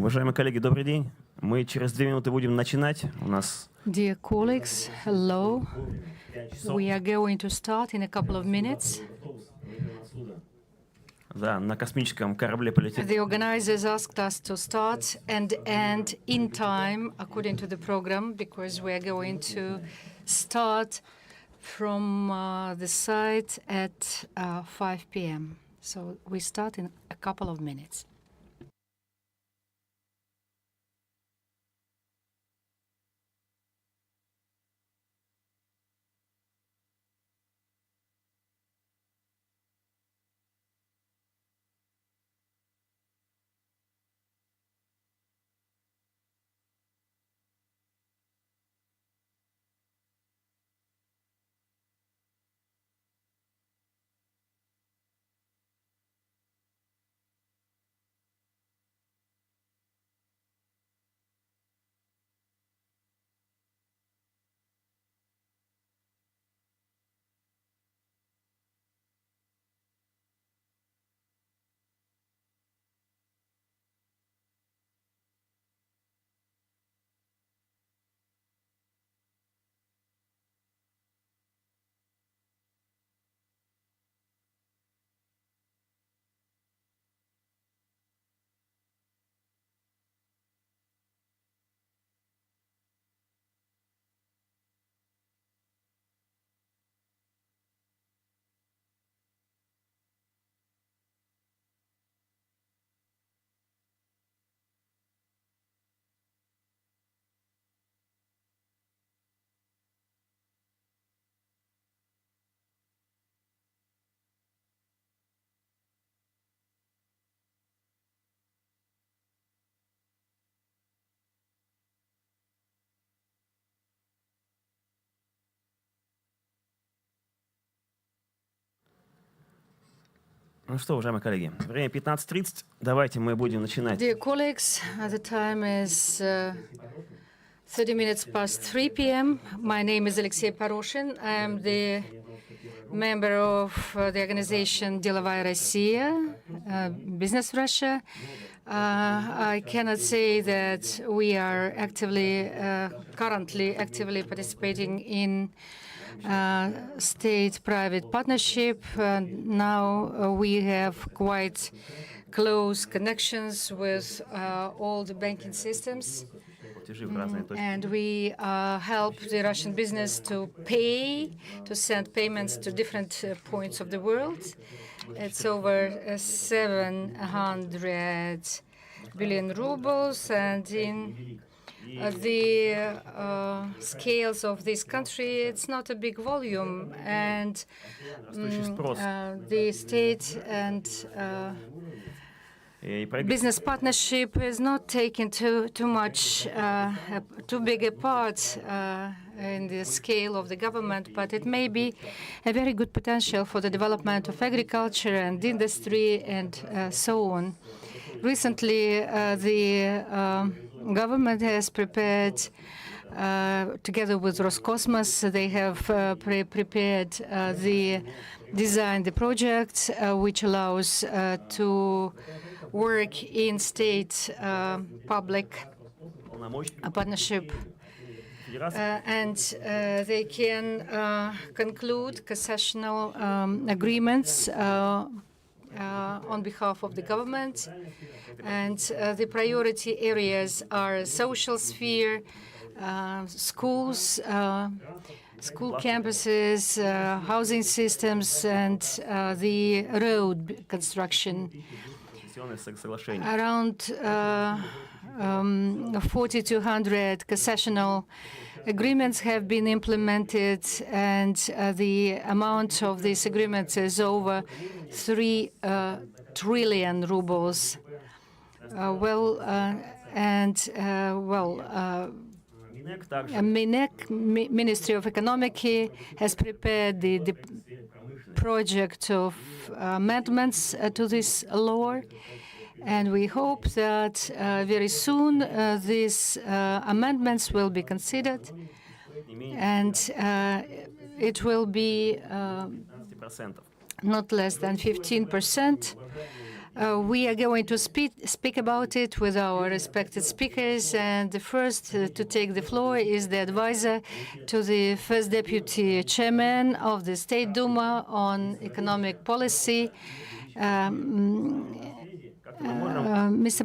Уважаемые коллеги, добрый день. Мы через 2 минуты будем начинать. У нас Dear colleagues, hello. We are going to start in a couple of minutes. Да, на космическом корабле полетели. The organizers asked us to start and end in time according to the program because we are going to start from the site at 5 p.m. So we start in a couple of minutes. Ну что, уважаемые коллеги, время 15:30. Давайте мы будем начинать. Dear colleagues, the time is 30 minutes past 3 p.m. My name is Alexey Poroshin. I am the member of the organization Delovaya Россия, Business Russia. I cannot say that we are currently actively participating in state-private partnership. Now we have quite close connections with all the banking systems. And we help the Russian business to send payments to different points of the world. It's over 700 billion rubles, and in the scales of this country, it's not a big volume, and the state and business partnership is not taking too big a part in the scale of the government, but it may be a very good potential for the development of agriculture and industry and so on. Recently, the government has prepared, together with Roscosmos, they have prepared the project, which allows to work in state-public partnership. And they can conclude concessional agreements on behalf of the government. And the priority areas are social sphere, schools, school campuses, housing systems, and the road construction. Around 4,200 concessional agreements have been implemented, and the amount of these agreements is over 3 trillion rubles. MINEC, Ministry of Economic, has prepared the project of amendments to this law, and we hope that very soon these amendments will be considered, and it will be not less than 15%. We are going to speak about it with our respected speakers, and the first to take the floor is the advisor to the first deputy chairman of the State Duma on economic policy. Mr.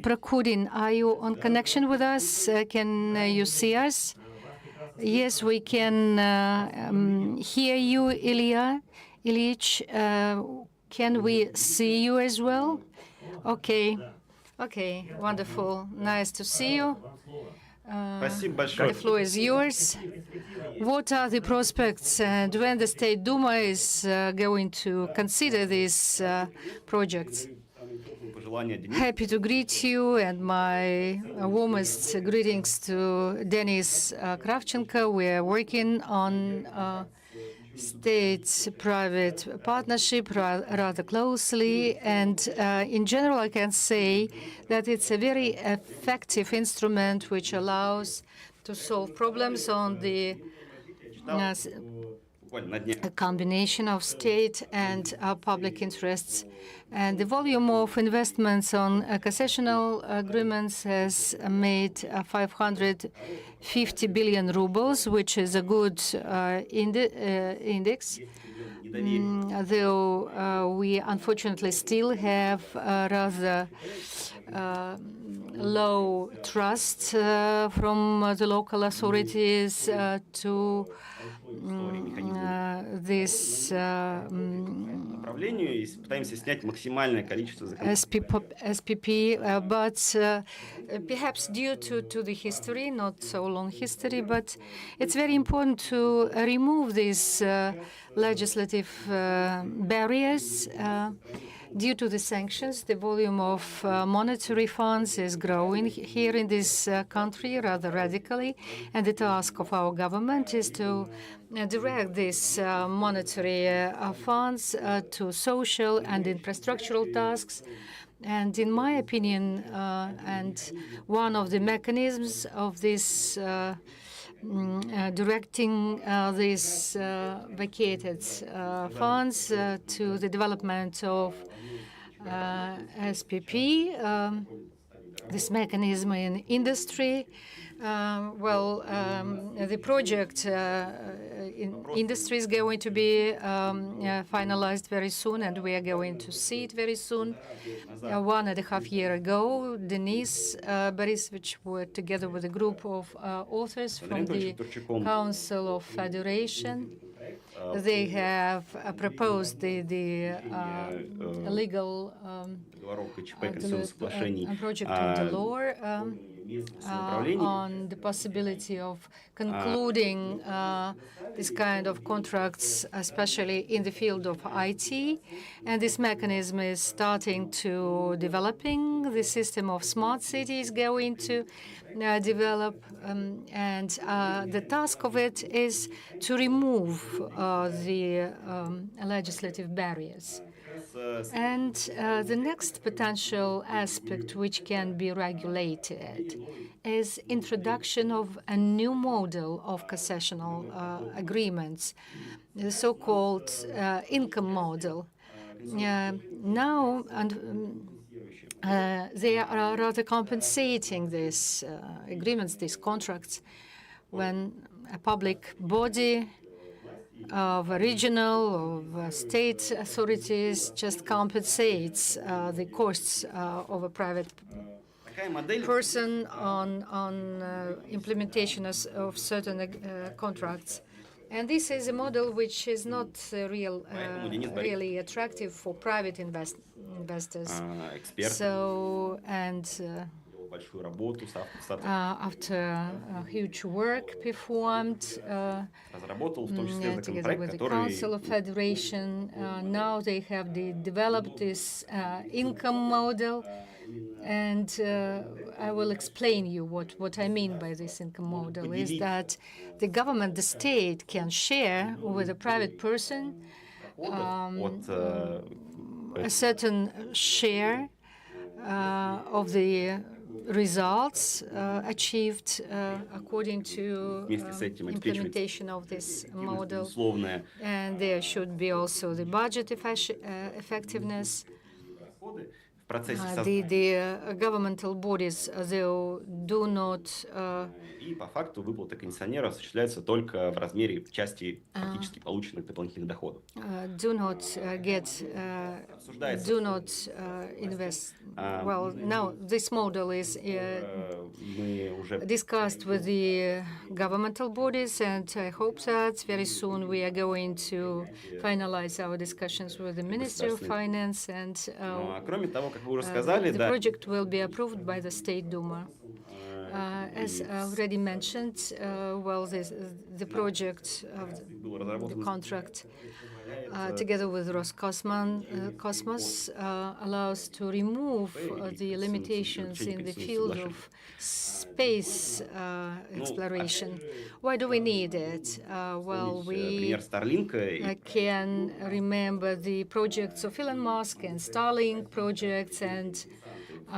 Prokudin, are you on connection with us? Can you see us? Yes, we can hear you, Ilya Ilyich. Can we see you as well? Okay. Okay, wonderful. Nice to see you. The floor is yours. What are the prospects, and when the State Duma is going to consider these projects? Happy to greet you, and my warmest greetings to Denis Kravchenko. We are working on state-private partnership rather closely, and in general I can say that it's a very effective instrument which allows to solve problems on the a combination of state and public interests. And the volume of investments on concessional agreements has made 550 billion rubles, which is a good index. Though we unfortunately still have rather low trust from the local authorities to this SPP, but perhaps due to the history, not so long history, but it's very important to remove these legislative barriers. Due to the sanctions, the volume of monetary funds is growing here in this country rather radically, and the task of our government is to direct these monetary funds to social and infrastructural tasks. And in my opinion, and one of the mechanisms of this directing these vacated funds to the development of SPP, this mechanism in industry. The project in industry is going to be finalized very soon, and we are going to see it very soon. 1.5 years ago, Denis Borisovich worked together with a group of authors from the Council of Federation. They have proposed the legal project of the law on the possibility of concluding this kind of contracts, especially in the field of IT. And this mechanism is starting to developing. The system of smart cities going to develop, and the task of it is to remove the legislative barriers. And the next potential aspect which can be regulated is introduction of a new model of concessional agreements, the so-called income model. Now, they are rather compensating these agreements, these contracts, when a public body of a regional, of state authorities just compensates the costs of a private person on implementation of certain contracts. And this is a model which is not really attractive for private investors. So, and after huge work performed together with the Council of Federation, now they have developed this income model, and I will explain you what I mean by this income model. Is that the government, the state, can share with a private person a certain share of the results achieved according to implementation of this model. And there should be also the budget effectiveness. процессе the governmental bodies, though, do not и по факту выплата кондиционеров осуществляется только в размере части фактически полученных дополнительных доходов. do not invest. Well, now this model is Мы уже discussed with the governmental bodies, and I hope that very soon we are going to finalize our discussions with the Ministry of Finance, and кроме того, как вы уже сказали, the да, project will be approved by the State Duma. As already mentioned, well, the project of the contract together with Cosmos allows to remove the limitations in the field of space exploration. Why do we need it? Well, we can remember the projects of Elon Musk and Starlink projects, and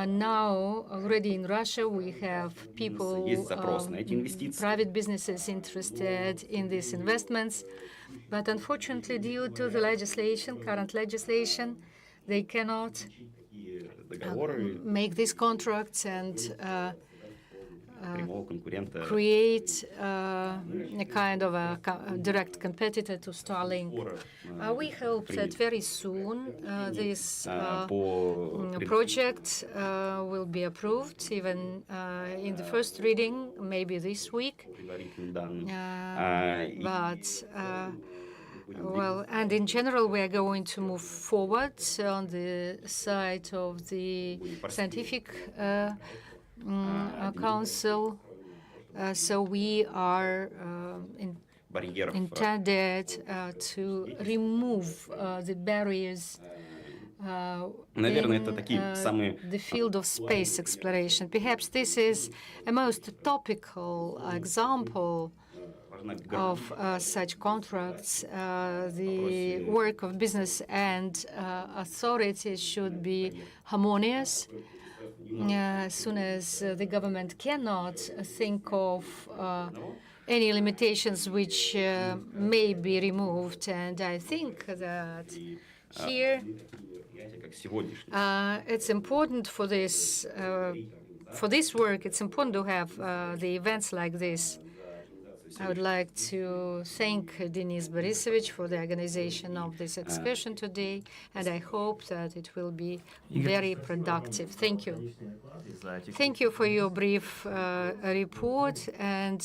now already in Russia we have people, private businesses interested in these investments. But unfortunately, due to the legislation, current legislation, they cannot make these contracts and create a kind of a direct competitor to Starlink. We hope that very soon this project will be approved, even in the first reading, maybe this week. Well, and in general, we are going to move forward on the side of the scientific council. So we are intended to remove the barriers in the field of space exploration. Perhaps this is a most topical example of such contracts. The work of business and authorities should be harmonious. As soon as the government cannot think of any limitations which may be removed, and I think that here it's important for this work. It's important to have the events like this. I would like to thank Denis Borisovich for the organization of this excursion today, and I hope that it will be very productive. Thank you. Thank you for your brief report and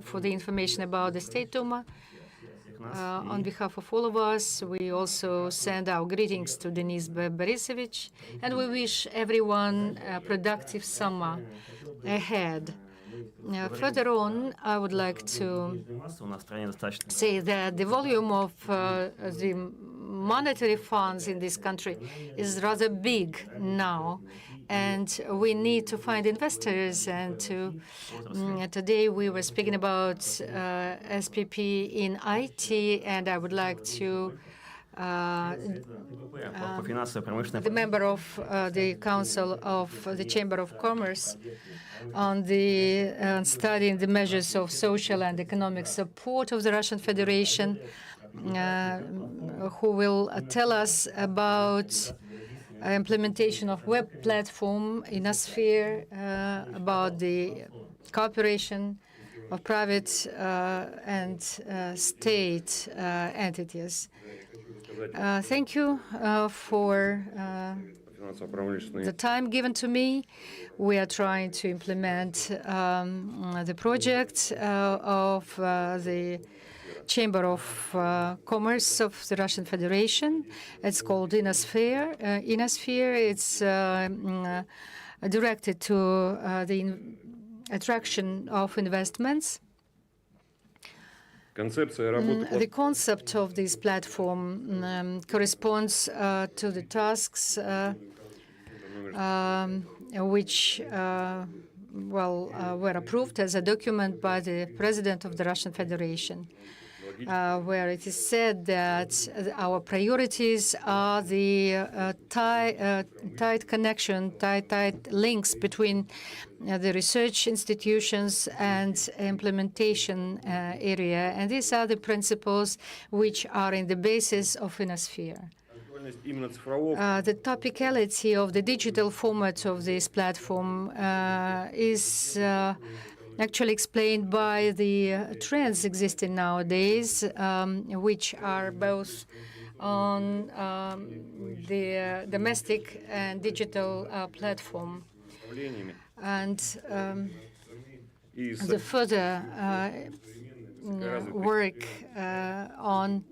for the information about the State Duma. On behalf of all of us, we also send our greetings to Denis Borisovich, and we wish everyone a productive summer ahead. Further on, I would like to say that the volume of the monetary funds in this country is rather big now, and we need to find investors. And today we were speaking about SPP in IT, and I would like to the member of the Council of the Chamber of Commerce on the studying the measures of social and economic support of the Russian Federation, who will tell us about implementation of web platform in a sphere, about the cooperation of private and state entities. Thank you for the time given to me. We are trying to implement the project of the Chamber of Commerce of the Russian Federation. It's called Inosphere. Inosphere, it's directed to the attraction of investments. The concept of this platform corresponds to the tasks which were approved as a document by the President of the Russian Federation, where it is said that our priorities are the tight connection, tight links between the research institutions and implementation area. And these are the principles which are in the basis of Inosphere. The topicality of the digital format of this platform is actually explained by the trends existing nowadays, which are both on the domestic and digital platform. And the further work on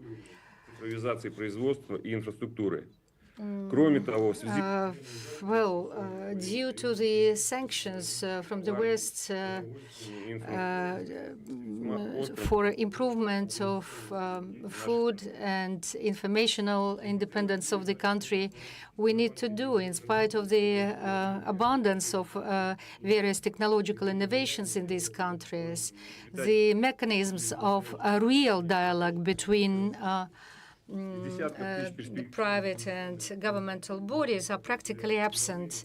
due to the sanctions from the West for improvement of food and informational independence of the country, we need to do, in spite of the abundance of various technological innovations in these countries, the mechanisms of a real dialogue between the private and governmental bodies are practically absent.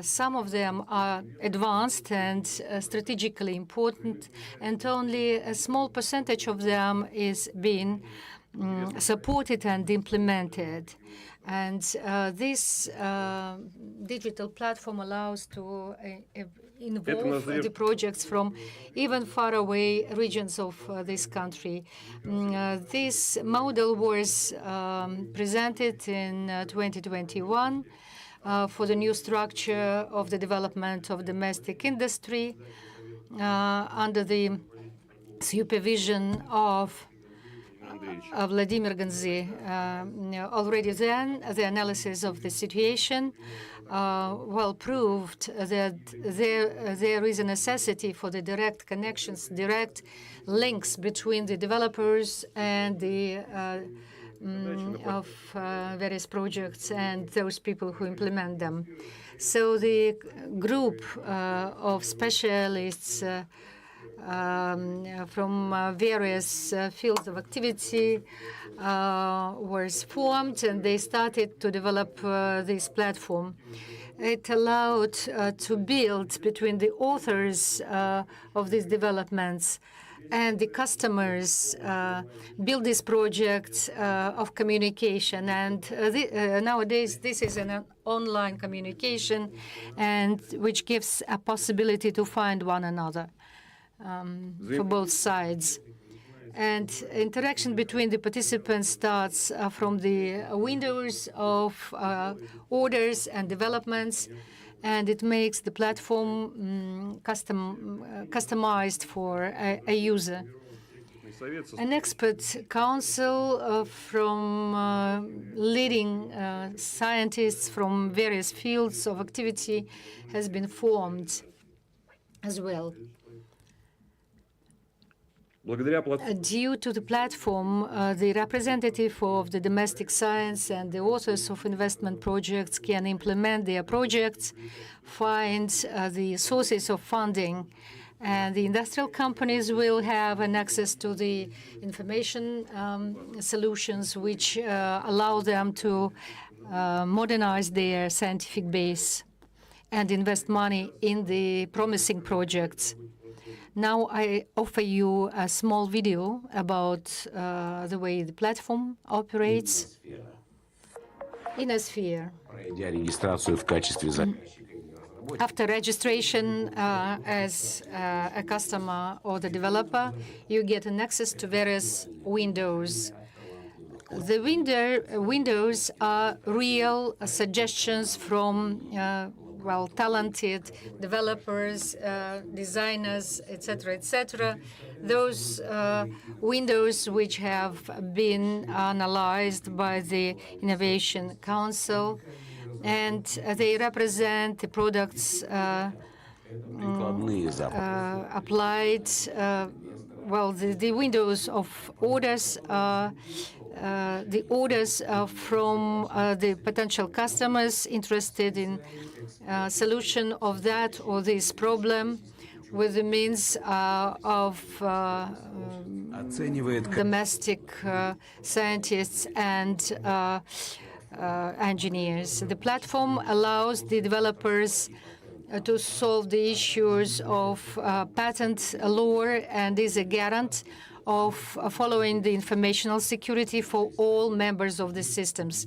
Some of them are advanced and strategically important, and only a small percentage of them is being supported and implemented. And this digital platform allows to involve the projects from even far away regions of this country. This model was presented in 2021 for the new structure of the development of domestic industry under the supervision of Vladimir Ganzi. Already then, the analysis of the situation proved that there is a necessity for the direct connections, direct links between the developers and the of various projects and those people who implement them. So the group of specialists from various fields of activity was formed, and they started to develop this platform. It allowed to build between the authors of these developments and the customers, build this project of communication. And nowadays, this is an online communication, and which gives a possibility to find one another for both sides. And interaction between the participants starts from the windows of orders and developments, and it makes the platform customized for a user. An expert council from leading scientists from various fields of activity has been formed as well. Due to the platform, the representative of the domestic science and the authors of investment projects can implement their projects, find the sources of funding, and the industrial companies will have an access to the information solutions which allow them to modernize their scientific base and invest money in the promising projects. Now I offer you a small video about the way the platform operates. In a sphere. After registration as a customer or the developer, you get an access to various windows. The windows are real suggestions from talented developers, designers, etc., etc. Those windows which have been analyzed by the Innovation Council, and they represent the products applied. The windows of orders are the orders from the potential customers interested in solution of that or this problem with the means of domestic scientists and engineers. The platform allows the developers to solve the issues of patent law and is a guarant of following the informational security for all members of the systems.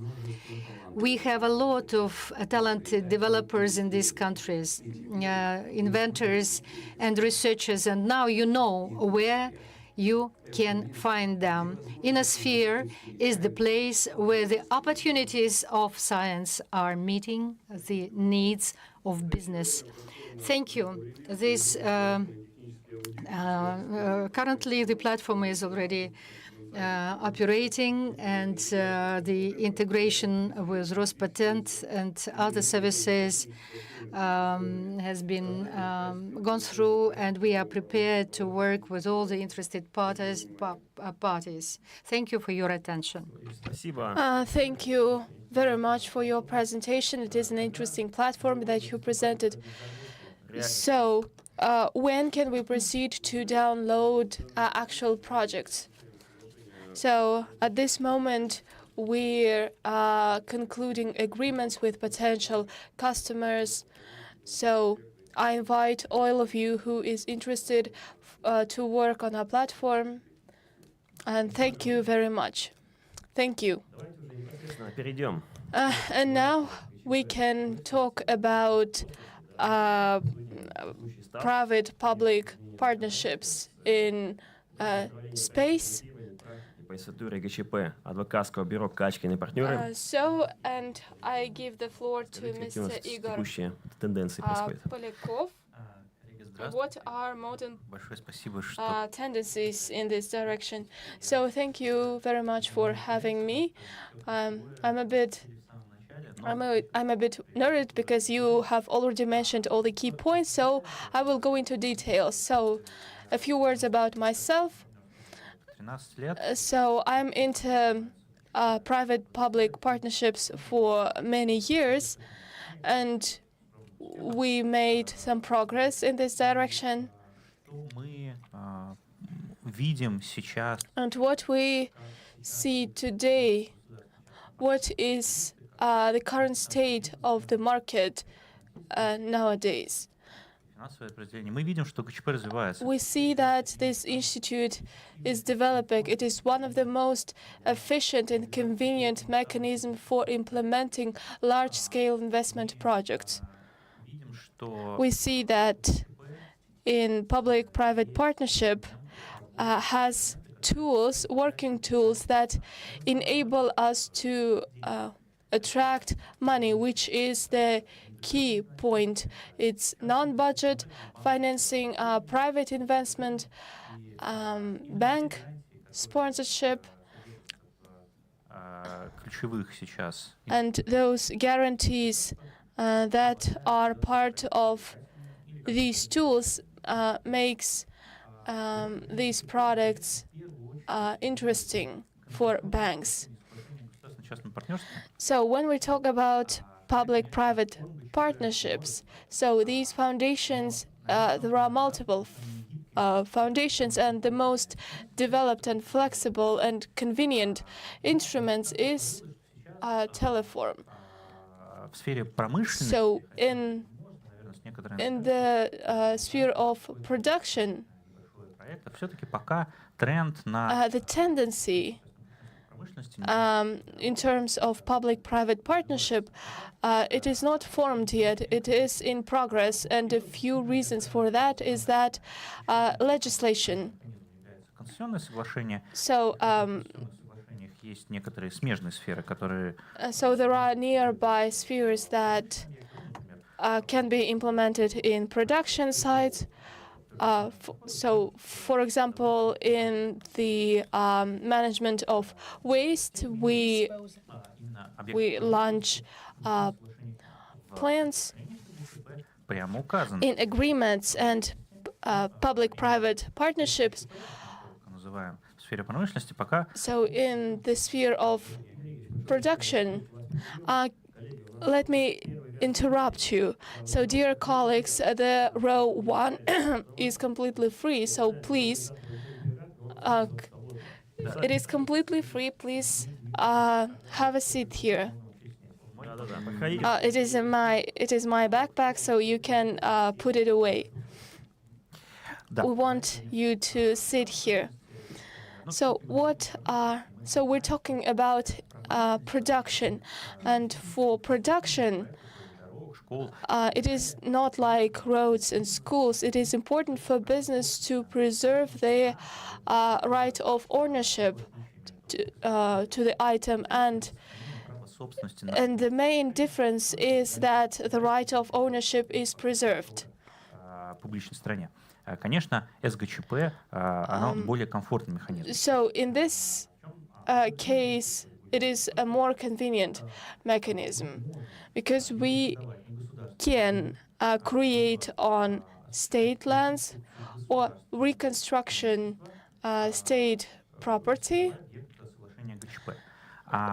We have a lot of talented developers in these countries, inventors and researchers, and now you know where you can find them. Inosphere is the place where the opportunities of science are meeting the needs of business. Thank you. Currently, the platform is already operating, and the integration with Rospatent and other services has been gone through, and we are prepared to work with all the interested parties. Thank you for your attention. Thank you very much for your presentation. It is an interesting platform that you presented. So, when can we proceed to download actual projects? So, at this moment, we're concluding agreements with potential customers. So, I invite all of you who is interested to work on our platform. And thank you very much. Thank you. And now we can talk about private-public partnerships in space. So, and I give the floor to Mr. Igor Polякov. What are modern tendencies in this direction? So, thank you very much for having me. I'm a bit nervous because you have already mentioned all the key points, so I will go into details. So, a few words about myself. So, I'm into private-public partnerships for many years, and we made some progress in this direction. And what we see today, what is the current state of the market nowadays? We see that this institute is developing. It is one of the most efficient and convenient mechanisms for implementing large-scale investment projects. We see that in public-private partnership has tools, working tools that enable us to attract money, which is the key point. It's non-budget financing, private investment, bank sponsorship, and those guarantees that are part of these tools makes these products interesting for banks. So when we talk about public-private partnerships, so these foundations, there are multiple foundations, and the most developed and flexible and convenient instruments is Teleform. So in the sphere of production, the tendency in terms of public-private partnership, it is not formed yet. It is in progress, and a few reasons for that is that legislation. So, so there are nearby spheres that can be implemented in production sites. So, for example, in the management of waste, we launch plans in agreements and public-private partnerships. So, in the sphere of production, let me interrupt you. So, dear colleagues, the row 1 is completely free. So, please, it is completely free. Please have a seat here. It is my backpack, so you can put it away. We want you to sit here. So so we're talking about production, and for production, it is not like roads and schools. It is important for business to preserve their right of ownership to the item, and the main difference is that the right of ownership is preserved. Публичной стране. Конечно, СГЧП, оно более комфортный механизм. So in this case, it is a more convenient mechanism because we can create on state lands or reconstruction state property.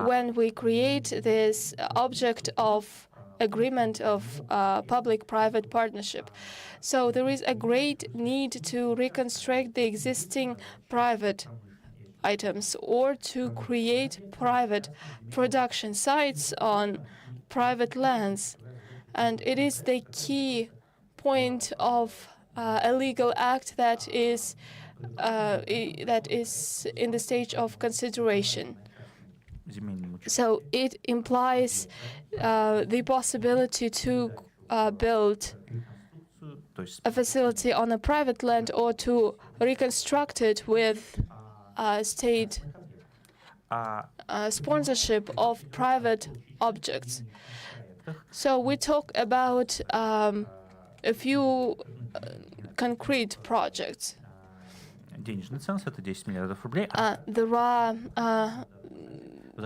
When we create this object of agreement of public-private partnership. So there is a great need to reconstruct the existing private items or to create private production sites on private lands. And it is the key point of a legal act that is in the stage of consideration. So it implies the possibility to build a facility on a private land or to reconstruct it with state sponsorship of private objects. So we talk about a few concrete projects. Денежный ценз — это 10 миллиардов рублей. There are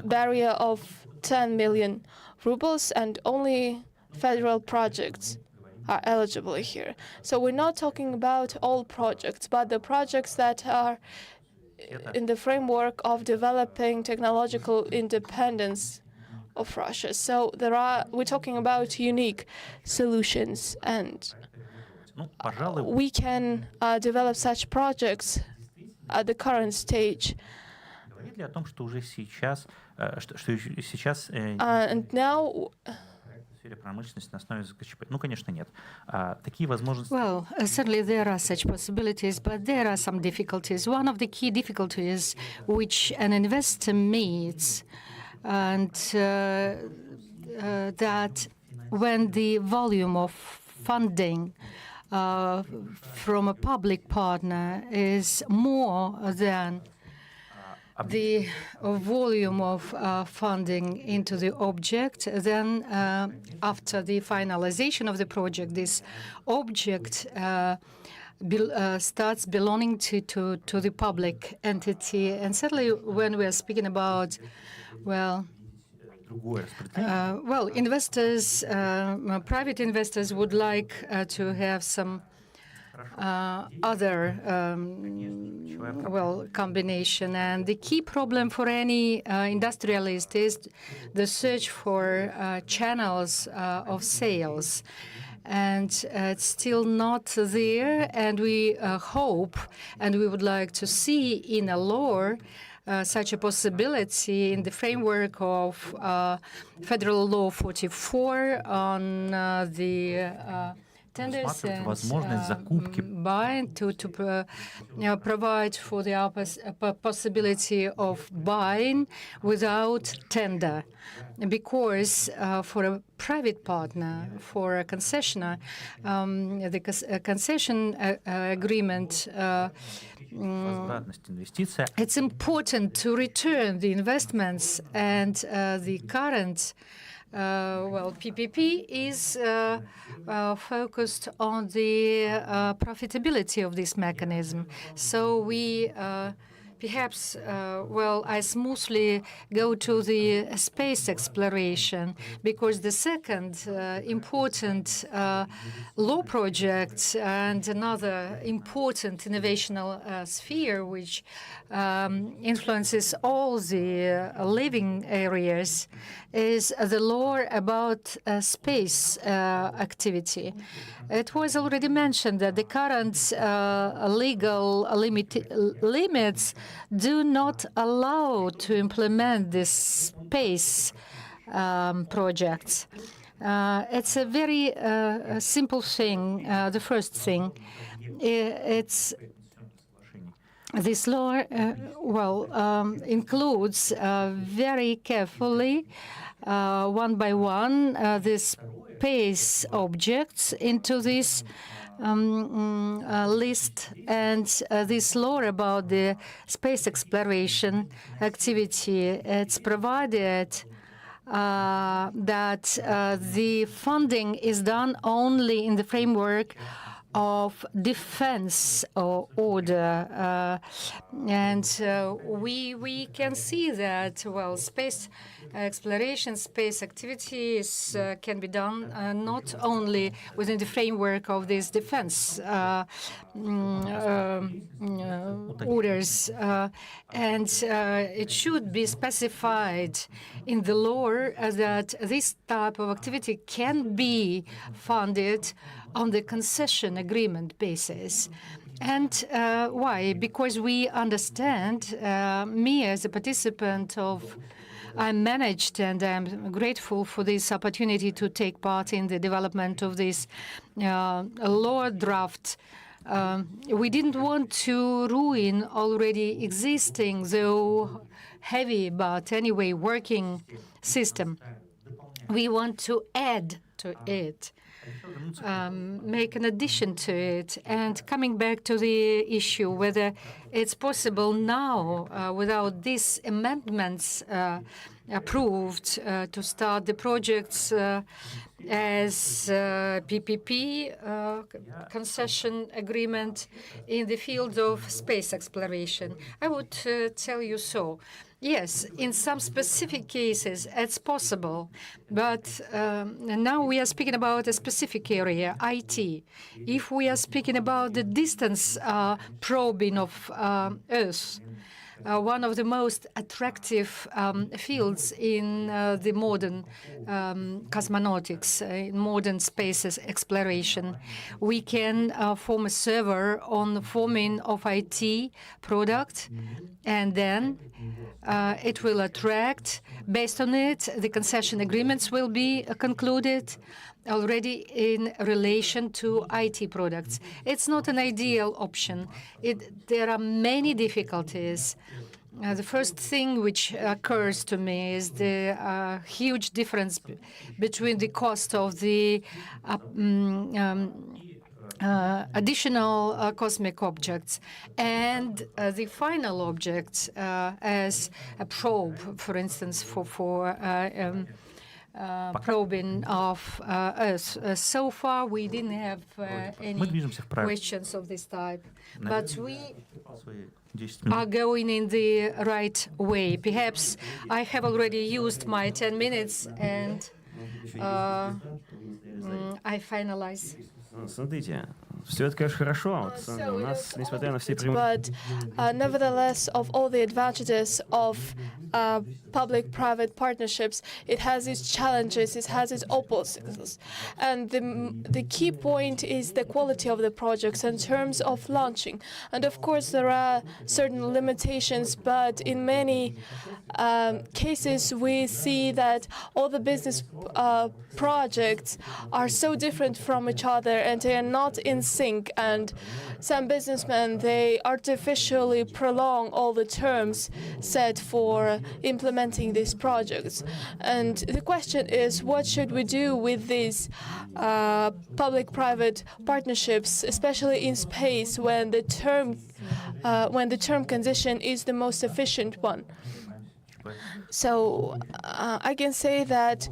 barrier of 10 million rubles, and only federal projects are eligible here. So we're not talking about all projects, but the projects that are in the framework of developing technological independence of Russia. So we're talking about unique solutions, and we can develop such projects at the current stage. Говорит ли о том, что уже сейчас, сейчас And now в сфере промышленности на основе СГЧП? Ну, конечно, нет. Такие возможности. Well, certainly there are such possibilities, but there are some difficulties. One of the key difficulties which an investor meets, and that when the volume of funding from a public partner is more than the volume of funding into the object, then after the finalization of the project, this object starts belonging to the public entity. And certainly when we are speaking about, investors, private investors would like to have some other combination. And the key problem for any industrialist is the search for channels of sales. And it's still not there, and we hope and we would like to see in a law such a possibility in the framework of Federal Law 44 on the tenders and buying to provide for the possibility of buying without tender, because for a private partner, for a concessionaire, the concession agreement, it's important to return the investments, and the current PPP is focused on the profitability of this mechanism. So we perhaps, I smoothly go to the space exploration, because the second important law project and another important innovational sphere which influences all the living areas is the law about space activity. It was already mentioned that the current legal limits do not allow to implement this space projects. It's a very simple thing. The first thing, it's this law, includes very carefully, one by one, the space objects into this list, and this law about the space exploration activity, it's provided that the funding is done only in the framework of defense order, and we can see that space exploration, space activities can be done not only within the framework of these defense orders, and it should be specified in the law that this type of activity can be funded on the concession agreement basis. And why? Because we understand, me as a participant of, I managed and I'm grateful for this opportunity to take part in the development of this law draft. We didn't want to ruin already existing, though heavy, but anyway, working system. We want to add to it, make an addition to it. And coming back to the issue whether it's possible now, without these amendments approved, to start the projects as PPP concession agreement in the field of space exploration. I would tell you so. Yes, in some specific cases, it's possible. But now we are speaking about a specific area, IT. If we are speaking about the distance probing of Earth, one of the most attractive fields in the modern cosmonautics, in modern space exploration. We can form a server on the forming of IT product, and then it will attract, based on it, the concession agreements will be concluded already in relation to IT products. It's not an ideal option. There are many difficulties. The first thing which occurs to me is the huge difference between the cost of the additional cosmic objects and the final objects as a probe, for instance, for probing of Earth. So far, we didn't have any questions of this type, but we are going in the right way. Perhaps I have already used my 10 minutes, and I finalize. Смотрите, все это, конечно, хорошо. У нас, несмотря на все But nevertheless, of all the advantages of public-private partnerships, it has its challenges, it has its obstacles. And the key point is the quality of the projects in terms of launching. And of course, there are certain limitations, but in many cases, we see that all the business projects are so different from each other, and they are not in sync. And some businessmen, they artificially prolong all the terms set for implementing these projects. And the question is, what should we do with these public-private partnerships, especially in space, when the term condition is the most efficient one? So I can say that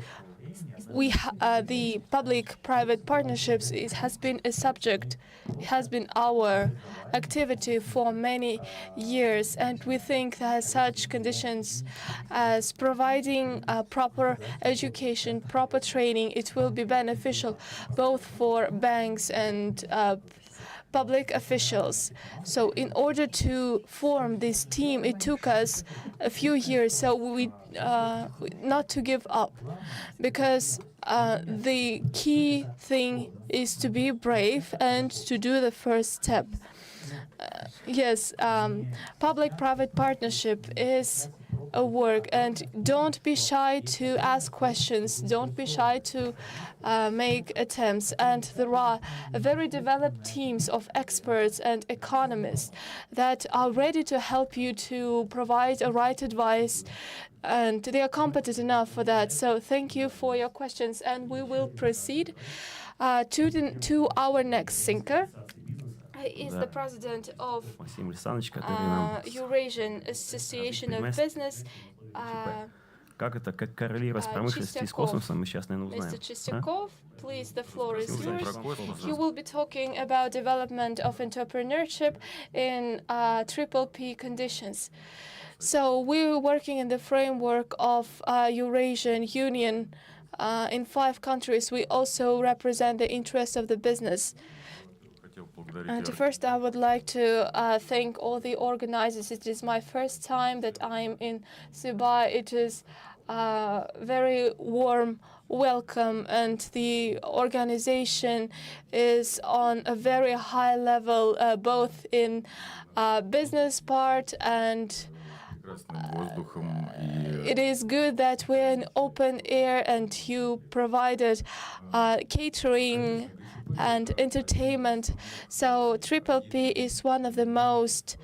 the public-private partnerships, it has been a subject, it has been our activity for many years, and we think that such conditions as providing proper education, proper training, it will be beneficial both for banks and public officials. So in order to form this team, it took us a few years, so we not to give up, because the key thing is to be brave and to do the first step. Yes, public-private partnership is work. And don't be shy to ask questions. Don't be shy to make attempts. And there are very developed teams of experts and economists that are ready to help you to provide a right advice, and they are competent enough for that. So thank you for your questions, and we will proceed to our next thinker. He is the president of Максим Александрович, который нам Eurasian Association of Business. как это как коррелирует с промышленностью и с космосом, мы сейчас, наверное, узнаем. Mr. Chistякov, please, the floor is Спасибо за yours. вопрос. You will be talking about development of entrepreneurship in triple P conditions. So we're working in the framework of Eurasian Union in 5 countries. We also represent the interests of the business. And first, I would like to thank all the organizers. It is my first time that I'm in Subai. It is a very warm welcome, and the organization is on a very high level, both in business part and it is good that we're in open air and you provided catering and entertainment. So Triple P is one of the most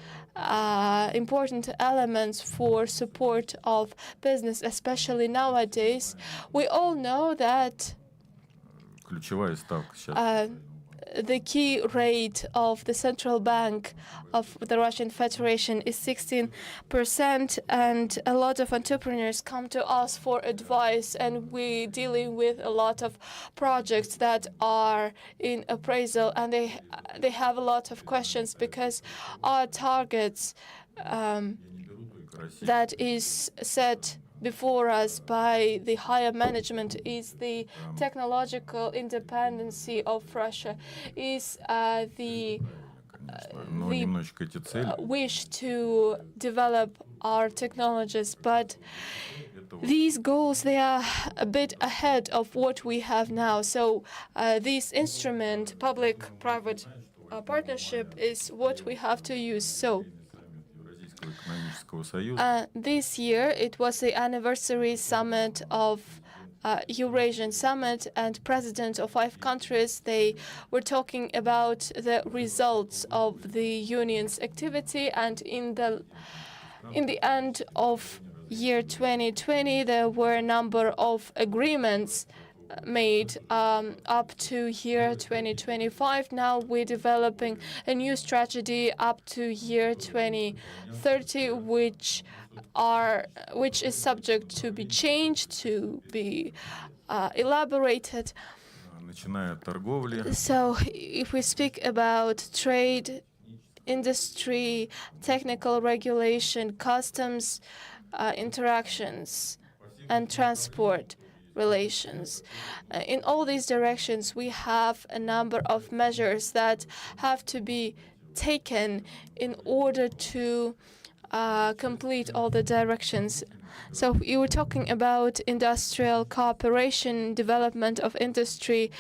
important elements for support of business, especially nowadays. We all know that the key rate of the central bank of the Russian Federation is 16%, and a lot of entrepreneurs come to us for advice, and we're dealing with a lot of projects that are in appraisal, and they have a lot of questions because our targets that is set before us by the higher management is the technological independency of Russia, is the wish to develop our technologies. But these goals, they are a bit ahead of what we have now. So this instrument, public-private partnership, is what we have to use. So this year, it was the anniversary summit of Eurasian Summit, and presidents of 5 countries, they were talking about the results of the union's activity, and in the end of year 2020, there were a number of agreements made up to year 2025. Now we're developing a new strategy up to year 2030, which is subject to be changed, to be elaborated. So if we speak about trade, industry, technical regulation, customs, interactions, and transport relations. In all these directions, we have a number of measures that have to be taken in order to complete all the directions. So you were talking about industrial cooperation, development of industry,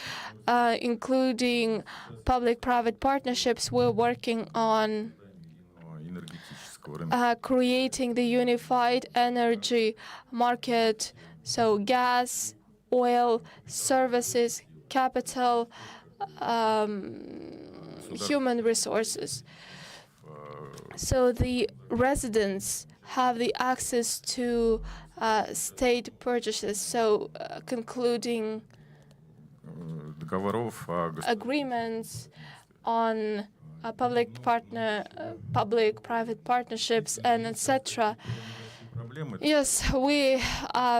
including public-private partnerships. We're working on creating the unified energy market. So gas, oil, services, capital, human resources. So the residents have the access to state purchases. So concluding agreements on public-private partnerships, and etc. Yes, we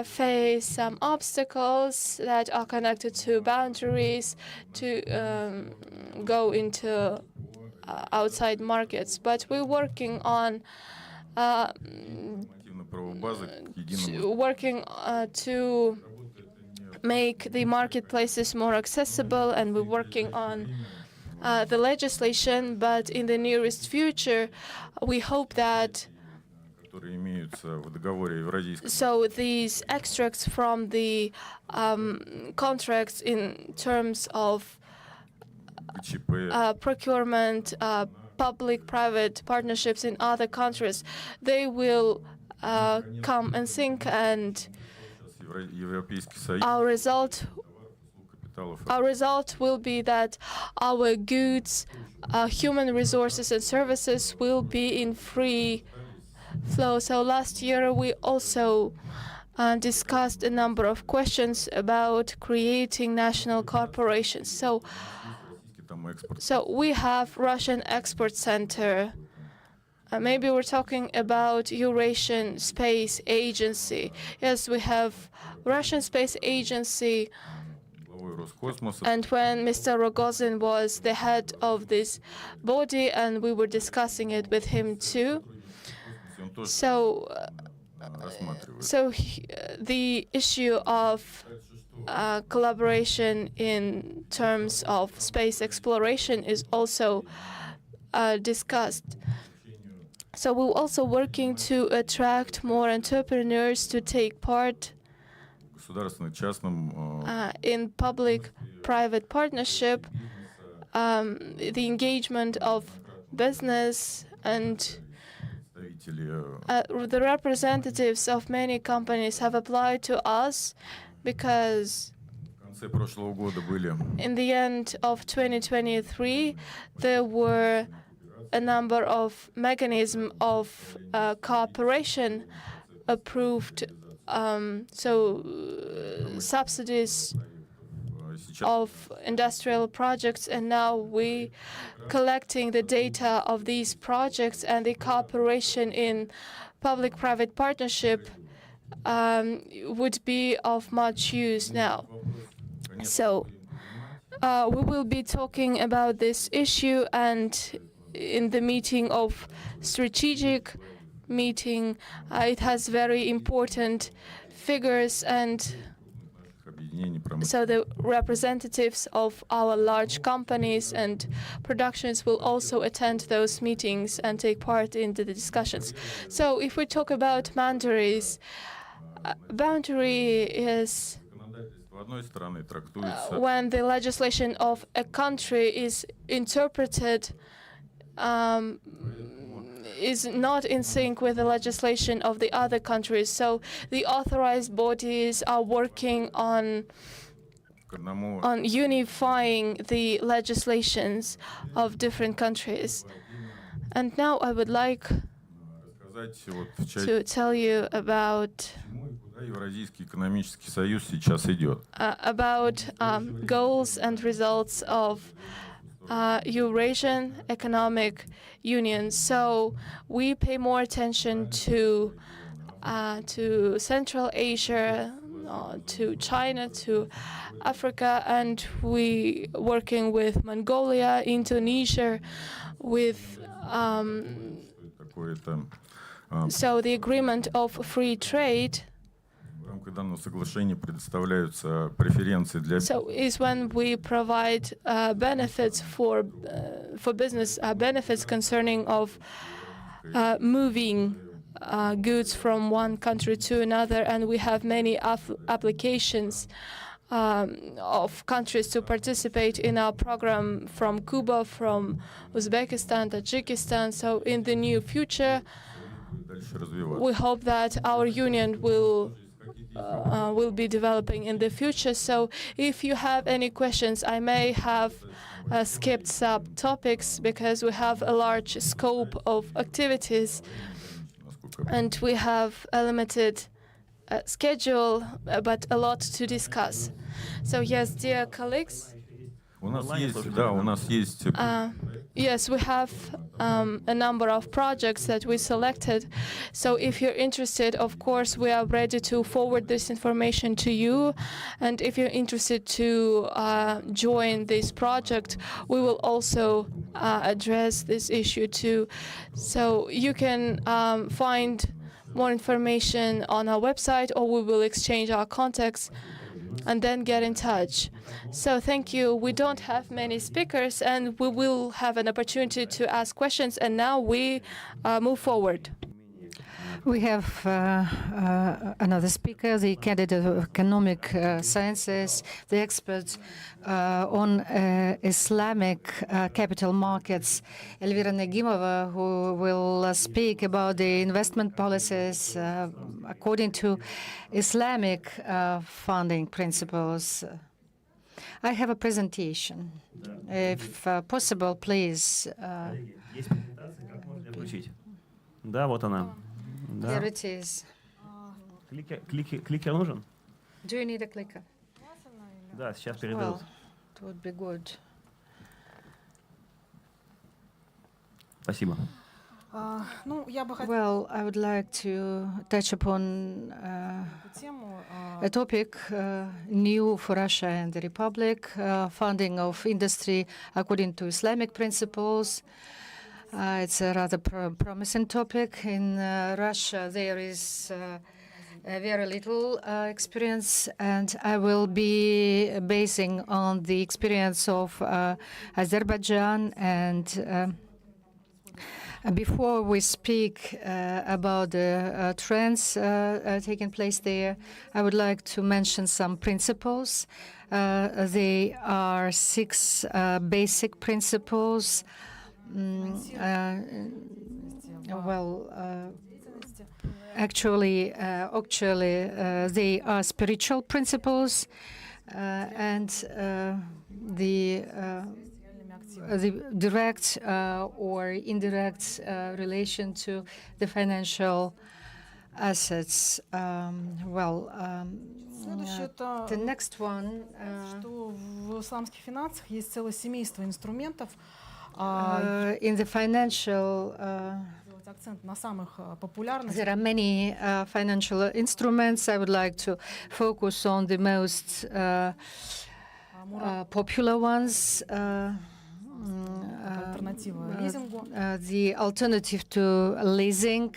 face some obstacles that are connected to boundaries, to go into outside markets, but we're working on to make the marketplaces more accessible, and we're working on the legislation, but in the nearest future, we hope that so these extracts from the contracts in terms of procurement, public-private partnerships in other countries, they will come and think, and our result will be that our goods, human resources and services will be in free flow. So last year we also discussed a number of questions about creating national corporations. So we have Russian Export Center. Maybe we're talking about Eurasian Space Agency. Yes, we have Russian Space Agency. And when Mr. Rogozin was the head of this body, and we were discussing it with him too, the issue of collaboration in terms of space exploration is also discussed. So we're also working to attract more entrepreneurs to take part in public-private partnership, the engagement of business, and the representatives of many companies have applied to us because in the end of 2023, there were a number of mechanisms of cooperation approved, subsidies of industrial projects, and now we collecting the data of these projects, and the cooperation in public-private partnership would be of much use now. So we will be talking about this issue, and in the meeting of strategic meeting, it has very important figures, and so the representatives of our large companies and productions will also attend those meetings and take part in the discussions. So if we talk about boundary is when the legislation of a country is interpreted is not in sync with the legislation of the other countries. So the authorized bodies are working on unifying the legislations of different countries. And now I would like to tell you about goals and results of Eurasian Economic Union. So we pay more attention to Central Asia, to China, to Africa, and we working with Mongolia, Indonesia, with so the agreement of free trade. So is when we provide benefits for business, benefits concerning of moving goods from one country to another, and we have many applications of countries to participate in our program from Cuba, from Uzbekistan, Tajikistan. So in the near future, we hope that our union will be developing in the future. So if you have any questions, I may have skipped some topics because we have a large scope of activities and we have a limited schedule, but a lot to discuss. So yes, dear colleagues. Yes, we have a number of projects that we selected. So if you're interested, of course, we are ready to forward this information to you. And if you're interested to join this project, we will also address this issue too. So you can find more information on our website, or we will exchange our contacts and then get in touch. So thank you. We don't have many speakers, and we will have an opportunity to ask questions. And now we move forward. We have another speaker, the candidate of economic sciences, the expert on Islamic capital markets, Elvira Negimova, who will speak about the investment policies according to Islamic funding principles. I have a presentation. If possible, please. Есть презентация, как можно включить. Да, вот она. Да. Here it is. Кликер нужен? Do you need a clicker? Да, сейчас передадут. Well, it would be good. Спасибо. Well, I would like to touch upon a topic new for Russia and the Republic, funding of industry according to Islamic principles. It's a rather promising topic. In Russia, there is very little experience, and I will be basing on the experience of Azerbaijan. And before we speak about the trends taking place there, I would like to mention some principles. They are 6 basic principles. Actually, they are spiritual principles, and the direct or indirect relation to the financial assets. The next one. Что в исламских финансах есть целое семейство инструментов. In the financial, there are many financial instruments. I would like to focus on the most popular ones. The alternative to leasing,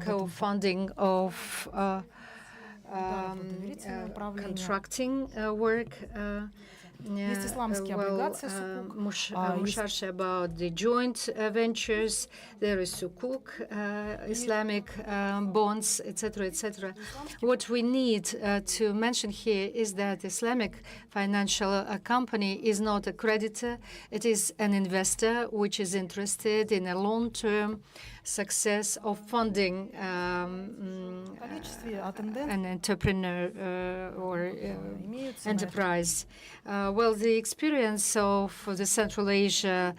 co-funding of contracting work. Musharshi about the joint ventures. There is Sukuk, Islamic bonds, etc., etc. What we need to mention here is that Islamic financial company is not a creditor. It is an investor which is interested in a long-term success of funding an entrepreneur or enterprise. Well, the experience of the Central Asia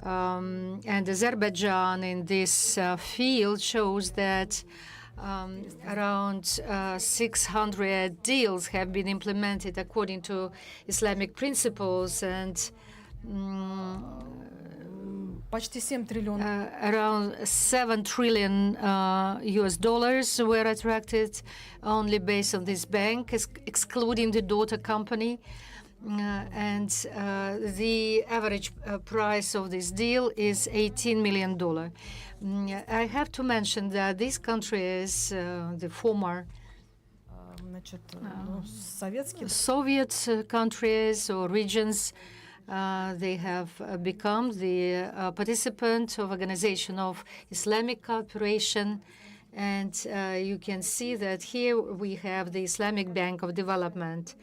and Azerbaijan in this field shows that around 600 deals have been implemented according to Islamic principles, and around $7 trillion US dollars were attracted only based on this bank, excluding the daughter company. And the average price of this deal is $18 million. I have to mention that these countries, the former Soviet countries or regions, they have become the participant of Organization of Islamic Cooperation. And you can see that here we have the Islamic Bank of Development.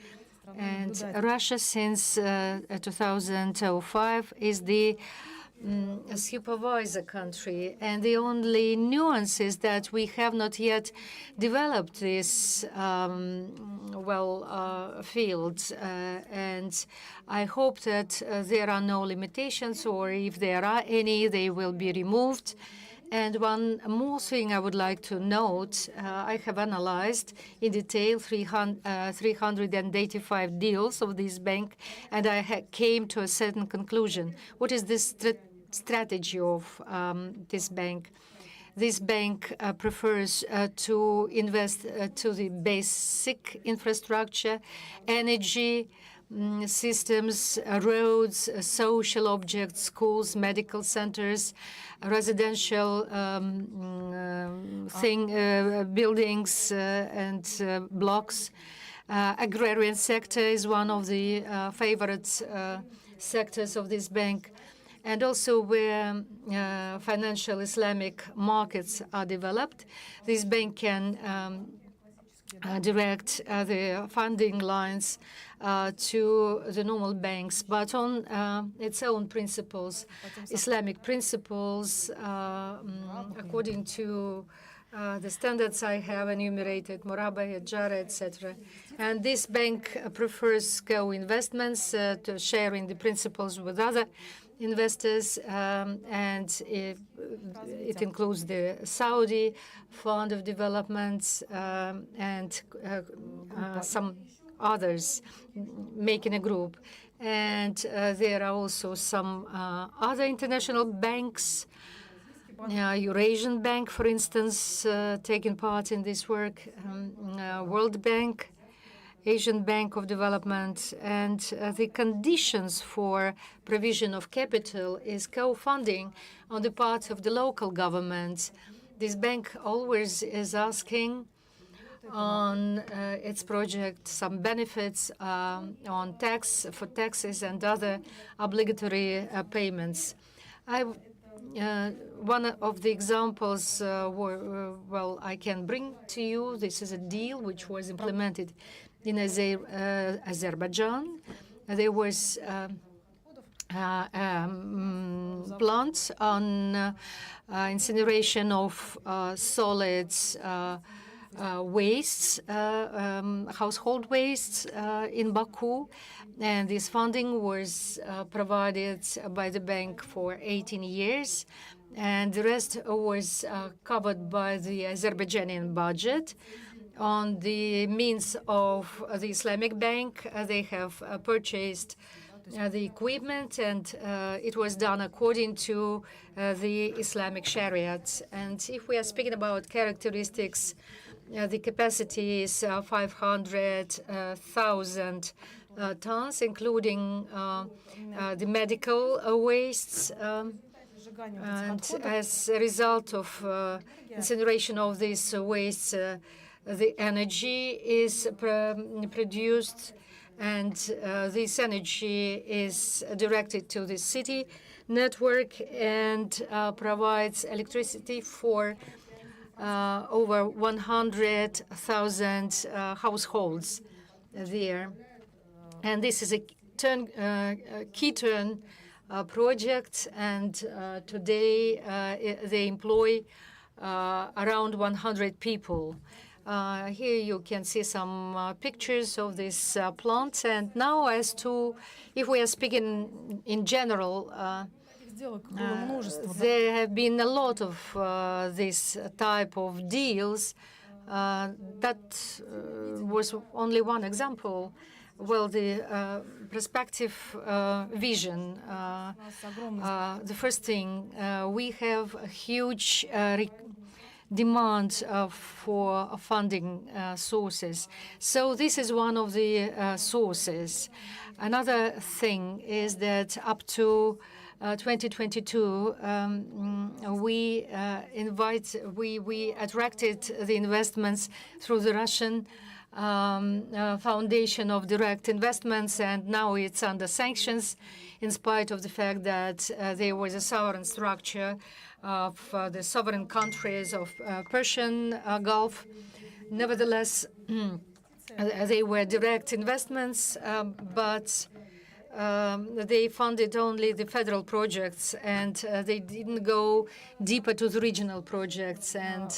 And Russia, since 2005, is the supervisor country. And the only nuance is that we have not yet developed this field. And I hope that there are no limitations, or if there are any, they will be removed. And one more thing I would like to note, I have analyzed in detail 385 deals of this bank, and I came to a certain conclusion. What is this strategy of this bank? This bank prefers to invest to the basic infrastructure, energy, systems, roads, social objects, schools, medical centers, residential buildings and blocks. Agrarian sector is one of the favorite sectors of this bank. and also where financial Islamic markets are developed, this bank can direct the funding lines to the normal banks, but on its own principles, Islamic principles, according to the standards I have enumerated, Muraba, Jara, etc. And this bank prefers co-investments to sharing the principles with other investors, and it includes the Saudi Fund of Development and some others making a group. And there are also some other international banks, Eurasian Bank, for instance, taking part in this work, World Bank, Asian Bank of Development, and the conditions for provision of capital is co-funding on the part of the local government. This bank always is asking on its project some benefits on for taxes and other obligatory payments. One of the examples I can bring to you. This is a deal which was implemented in Azerbaijan. There was plants on incineration of solids wastes, household wastes in Baku, and this funding was provided by the bank for 18 years, and the rest was covered by the Azerbaijani budget. On the means of the Islamic Bank, they have purchased the equipment, and it was done according to the Islamic Shariat. And if we are speaking about characteristics, the capacity is 500,000 tons, including the medical wastes. And as a result of incineration of these wastes, the energy is produced, and this energy is directed to the city network and provides electricity for over 100,000 households there. And this is a key turn project, and today they employ around 100 people. Here you can see some pictures of this plant. And now, as to if we are speaking in general, there have been a lot of this type of deals. That was only one example. Well, the perspective vision. The first thing, we have a huge demand for funding sources. So this is one of the sources. Another thing is that up to 2022, we attracted the investments through the Russian Foundation of Direct Investments, and now it's under sanctions in spite of the fact that there was a sovereign structure of the sovereign countries of Persian Gulf. Nevertheless, they were direct investments, but they funded only the federal projects, and they didn't go deeper to the regional projects. And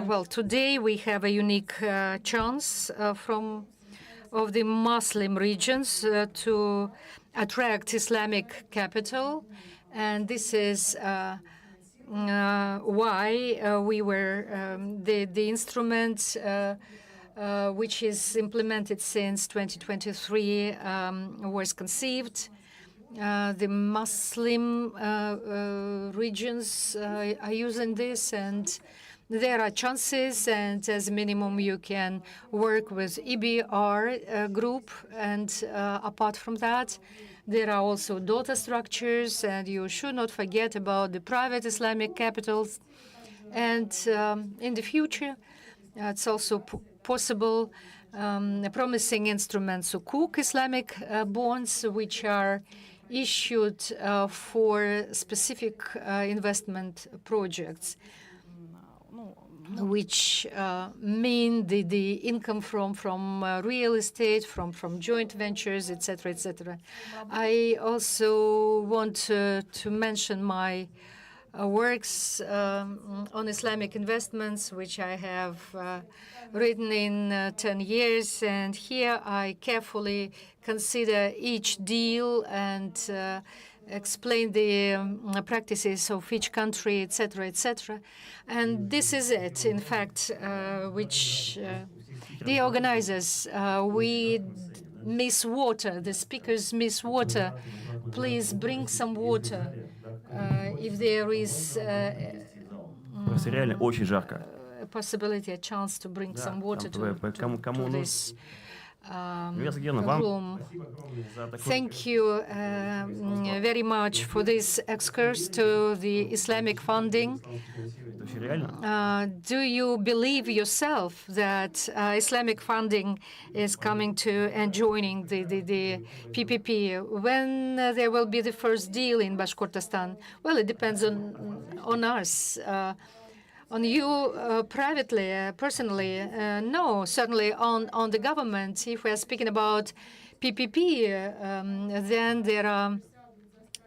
well, today we have a unique chance of the Muslim regions to attract Islamic capital, and this is why we were the instrument which is implemented since 2023 was conceived. The Muslim regions are using this, and there are chances, and as a minimum you can work with EBR group, and apart from that, there are also daughter structures, and you should not forget about the private Islamic capitals. And in the future, it's also possible promising instruments, Sukuk Islamic bonds, which are issued for specific investment projects, which mean the income from real estate, from joint ventures, etc., etc. I also want to mention my works on Islamic investments, which I have written in 10 years. And here I carefully consider each deal and explain the practices of each country, etc., etc. And this is it, in fact, which the organizers, we miss water. The speakers miss water. Please bring some water if there is Просто реально очень жарко. a possibility, a chance to bring some water to this room. Thank you very much for this excursus to the Islamic funding. Do you believe yourself that Islamic funding is coming to and joining the PPP? When there will be the first deal in Bashkortostan? Well, it depends on us. On you privately, personally, no, certainly on the government. If we are speaking about PPP, then there are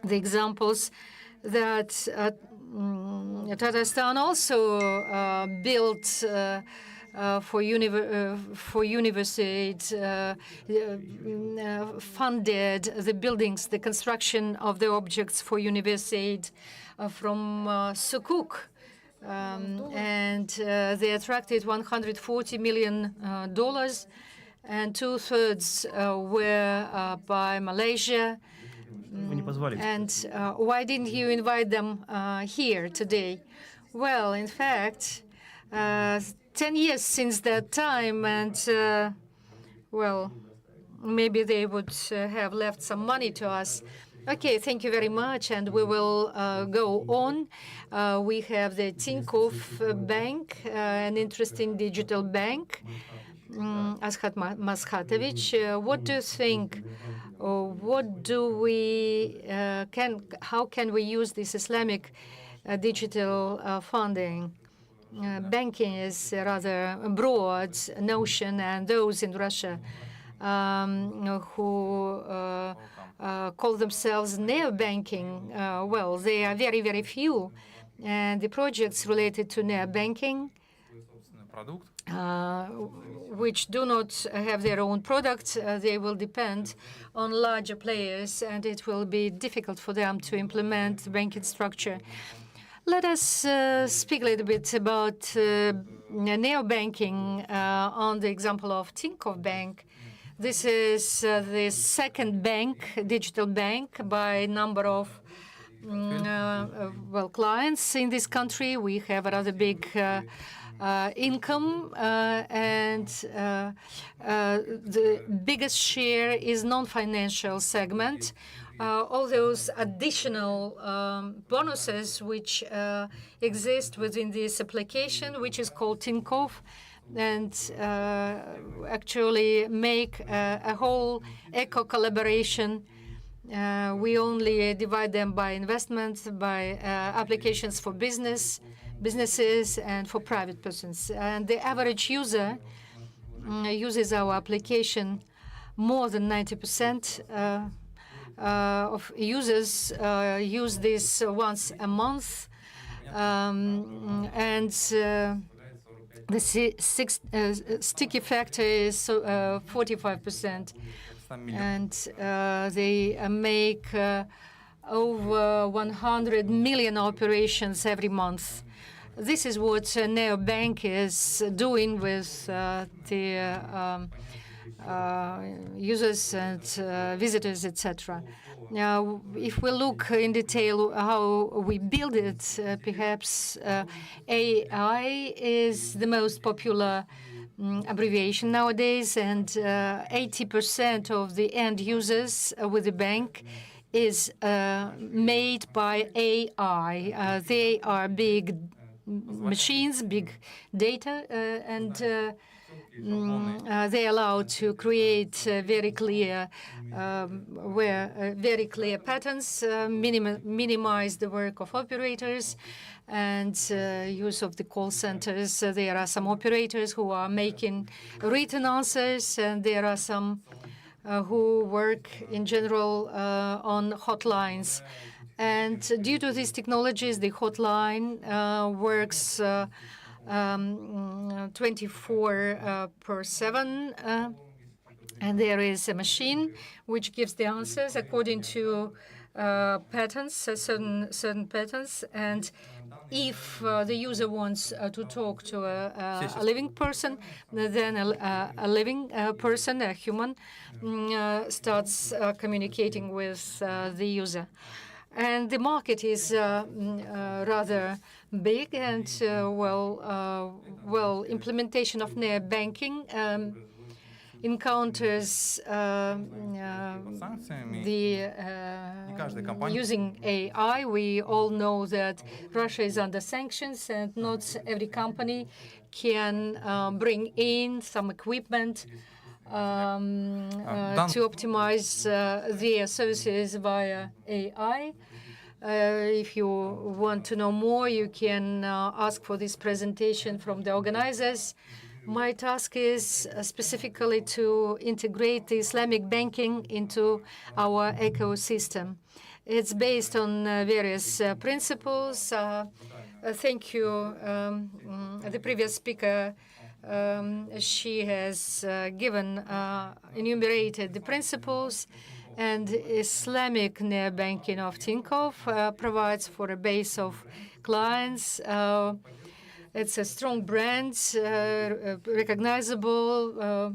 the examples that Tatarstan also built for university, funded the buildings, the construction of the objects for university from Sukuk. And they attracted $140 million, and 2/3 were by Malaysia. And why didn't you invite them here today? Well, in fact, 10 years since that time, and well, maybe they would have left some money to us. Okay, thank you very much, and we will go on. We have the Tinkoff Bank, an interesting digital bank. Ashat Maskhatovich, what do you think? What do we how can we use this Islamic digital funding? Banking is a rather broad notion, and those in Russia who call themselves neo-banking, well, they are very, very few. And the projects related to neo-banking, which do not have their own products, they will depend on larger players, and it will be difficult for them to implement the banking structure. Let us speak a little bit about neo-banking on the example of Tinkoff Bank. This is the second bank, digital bank, by number of well, clients in this country. We have a rather big income, and the biggest share is non-financial segment. All those additional bonuses which exist within this application, which is called Tinkoff, and actually make a whole eco-collaboration. We only divide them by investments, by applications for businesses, and for private persons. And the average user uses our application. More than 90% of users use this once a month, and the sticky factor is 45%, and they make over 100 million operations every month. This is what Neobank is doing with the users and visitors, etc. Now, if we look in detail how we build it, perhaps AI is the most popular abbreviation nowadays, and 80% of the end users with the bank is made by AI. They are big machines, big data, and they allow to create very clear patterns, minimize the work of operators, and use of the call centers. There are some operators who are making written answers, and there are some who work in general on hotlines. And due to these technologies, the hotline works 24/7, and there is a machine which gives the answers according to patterns, certain patterns. And if the user wants to talk to a living person, then a living person, a human, starts communicating with the user. And the market is rather big, and implementation of near banking encounters using AI. We all know that Russia is under sanctions, and not every company can bring in some equipment to optimize their services via AI. If you want to know more, you can ask for this presentation from the organizers. My task is specifically to integrate the Islamic banking into our ecosystem. It's based on various principles. Thank you, the previous speaker. She has enumerated the principles, and Islamic near banking of Tinkoff provides for a base of clients. It's a strong brand, recognizable,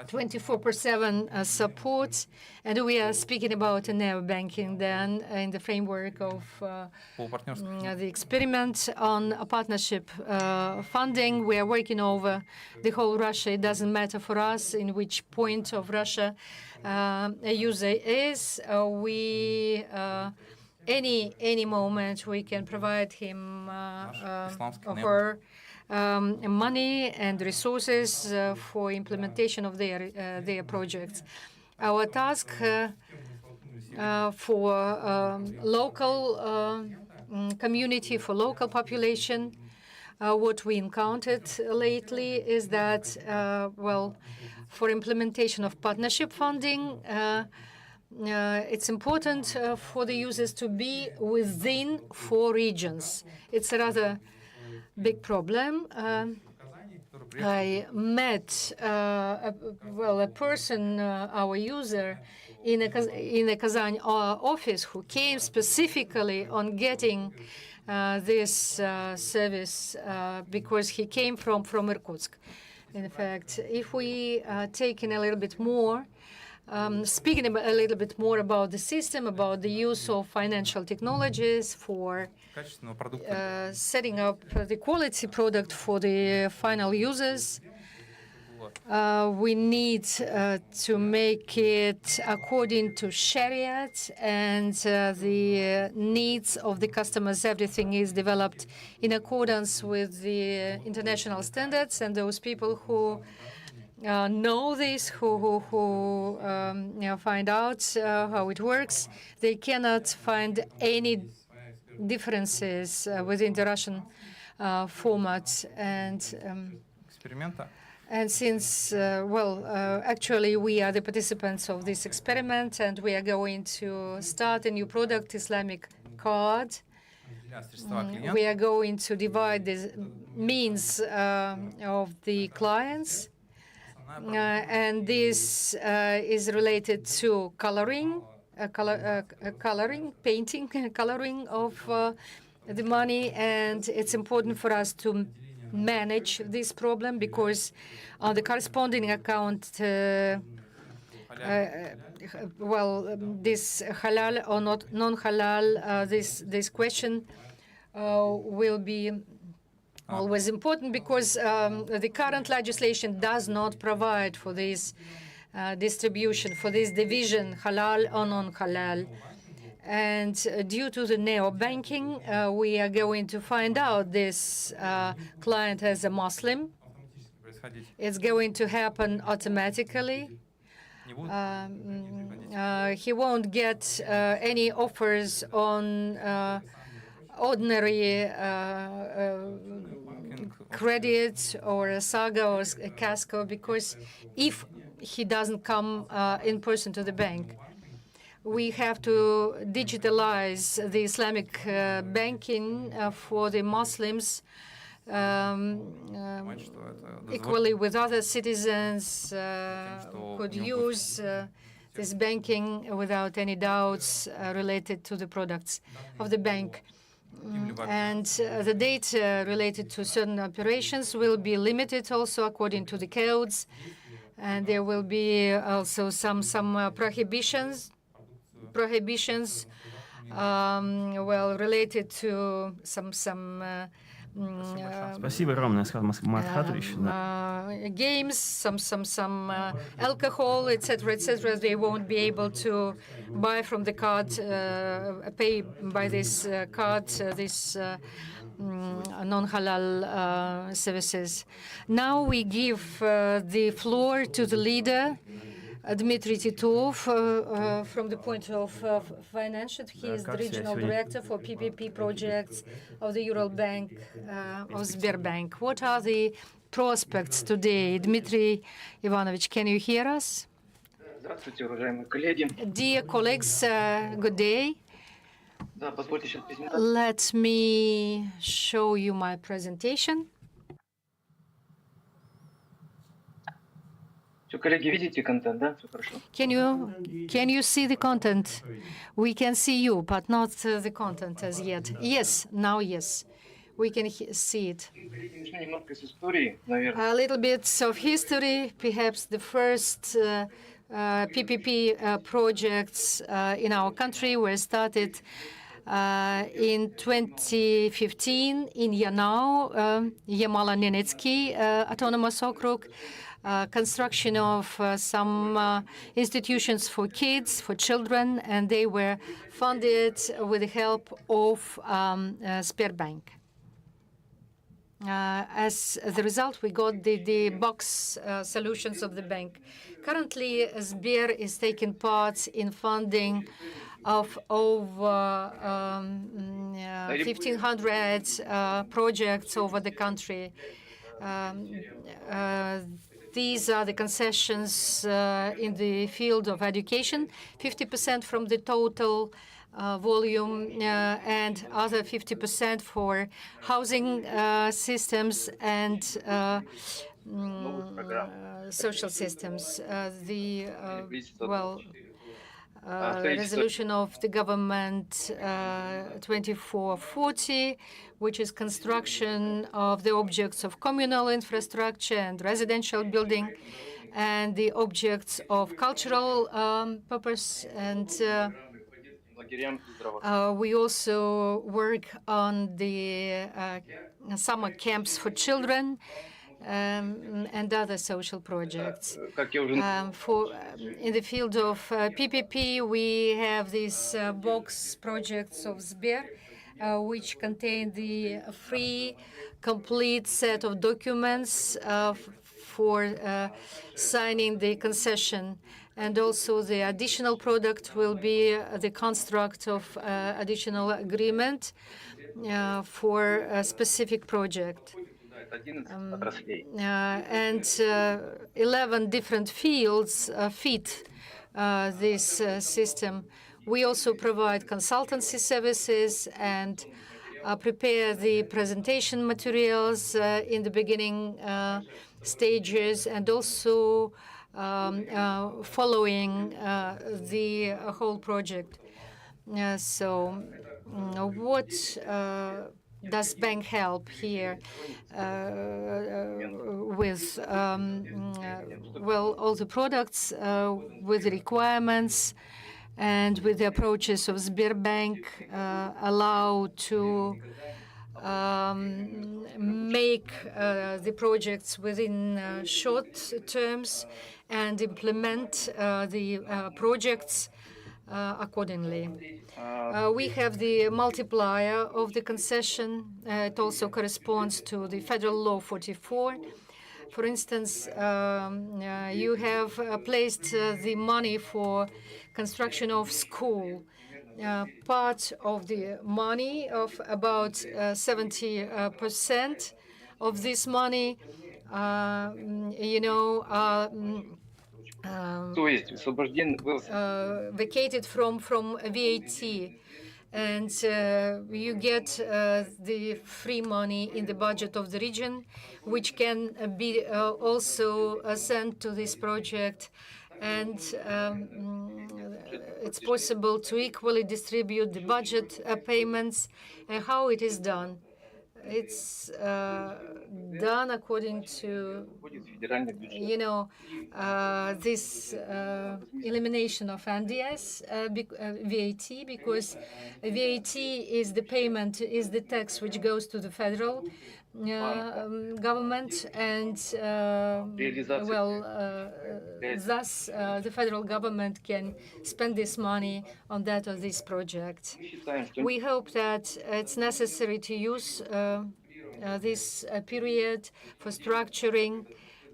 24/7 support, and we are speaking about neo banking then in the framework of the experiment on a partnership funding. We are working over the whole Russia. It doesn't matter for us in which point of Russia a user is. Any moment we can provide him or her money and resources for implementation of their projects. Our task for local community, for local population, what we encountered lately is that, for implementation of partnership funding, it's important for the users to be within 4 regions. It's a rather big problem. I met a person, our user, in a Kazan office who came specifically on getting this service because he came from Irkutsk. In fact, if we take in a little bit more, speaking a little bit more about the system, about the use of financial technologies for setting up the quality product for the final users, we need to make it according to Shariat and the needs of the customers. Everything is developed in accordance with the international standards, and those people who know this, who find out how it works, they cannot find any differences within the Russian format. And since, actually, we are the participants of this experiment, and we are going to start a new product, Islamic card. We are going to divide the means of the clients. And this is related to coloring, painting, coloring of the money. And it's important for us to manage this problem because on the corresponding account, this halal or not non-halal, this question will be always important because the current legislation does not provide for this distribution, for this division, halal or non-halal. And due to the neo-banking, we are going to find out this client as a Muslim. It's going to happen automatically. He won't get any offers on ordinary credit or a Saga or a Casco, because if he doesn't come in person to the bank, we have to digitalize the Islamic banking for the Muslims equally with other citizens could use this banking without any doubts related to the products of the bank. And the data related to certain operations will be limited also according to the codes. And there will be also some prohibitions, well, related to some Спасибо огромное, Асхат Мадхатович. games, some alcohol, etc., etc. They won't be able to buy from the card, pay by this card, this non-halal services. Now we give the floor to the leader, Dmitry Titov, from the point of financial. He is the regional director for PPP projects of the Ural Bank of Sberbank. What are the prospects today? Dmitry Ivanovich, can you hear us? Здравствуйте, уважаемые коллеги. Dear colleagues, good day. Да, позвольте сейчас презентацию. Let me show you my presentation. Все, коллеги, видите контент, да? Все хорошо. Can you see the content? We can see you, but not the content as yet. Yes, now yes, we can see it. Начну немножко с истории, наверное. A little bit of history, perhaps the first PPP projects in our country were started in 2015 in Yanao, Yamalo-Nenetsky Autonomous Okrug. Construction of some institutions for kids, for children, and they were funded with the help of Sberbank. As the result, we got the box solutions of the bank. Currently, Sber is taking part in funding of over 1,500 projects over the country. These are the concessions in the field of education, 50% from the total volume, and other 50% for housing systems and social systems. The resolution of the government 2440, which is construction of the objects of communal infrastructure and residential building, and the objects of cultural purpose. And we also work on the summer camps for children and other social projects. In the field of PPP, we have these box projects of Sber, which contain the free, complete set of documents for signing the concession. And also the additional product will be the construct of additional agreement for a specific project. And 11 different fields fit this system. We also provide consultancy services and prepare the presentation materials in the beginning stages, and also following the whole project. So what does bank help here with? Well, all the products with the requirements and with the approaches of Sberbank allow to make the projects within short terms and implement the projects accordingly. We have the multiplier of the concession. It also corresponds to the Federal Law 44. For instance, you have placed the money for construction of school. Part of the money of about 70% of this money, То есть освобожден вывоз. vacated from VAT, and you get the free money in the budget of the region, which can be also sent to this project, and it's possible to equally distribute the budget payments. How it is done? It's done according to, Входит в федеральный бюджет. this elimination of NDS, VAT, because VAT is the payment, is the tax which goes to the federal government, and thus the federal government can spend this money on that or this project. Мы считаем, что We hope that it's necessary to use this period for structuring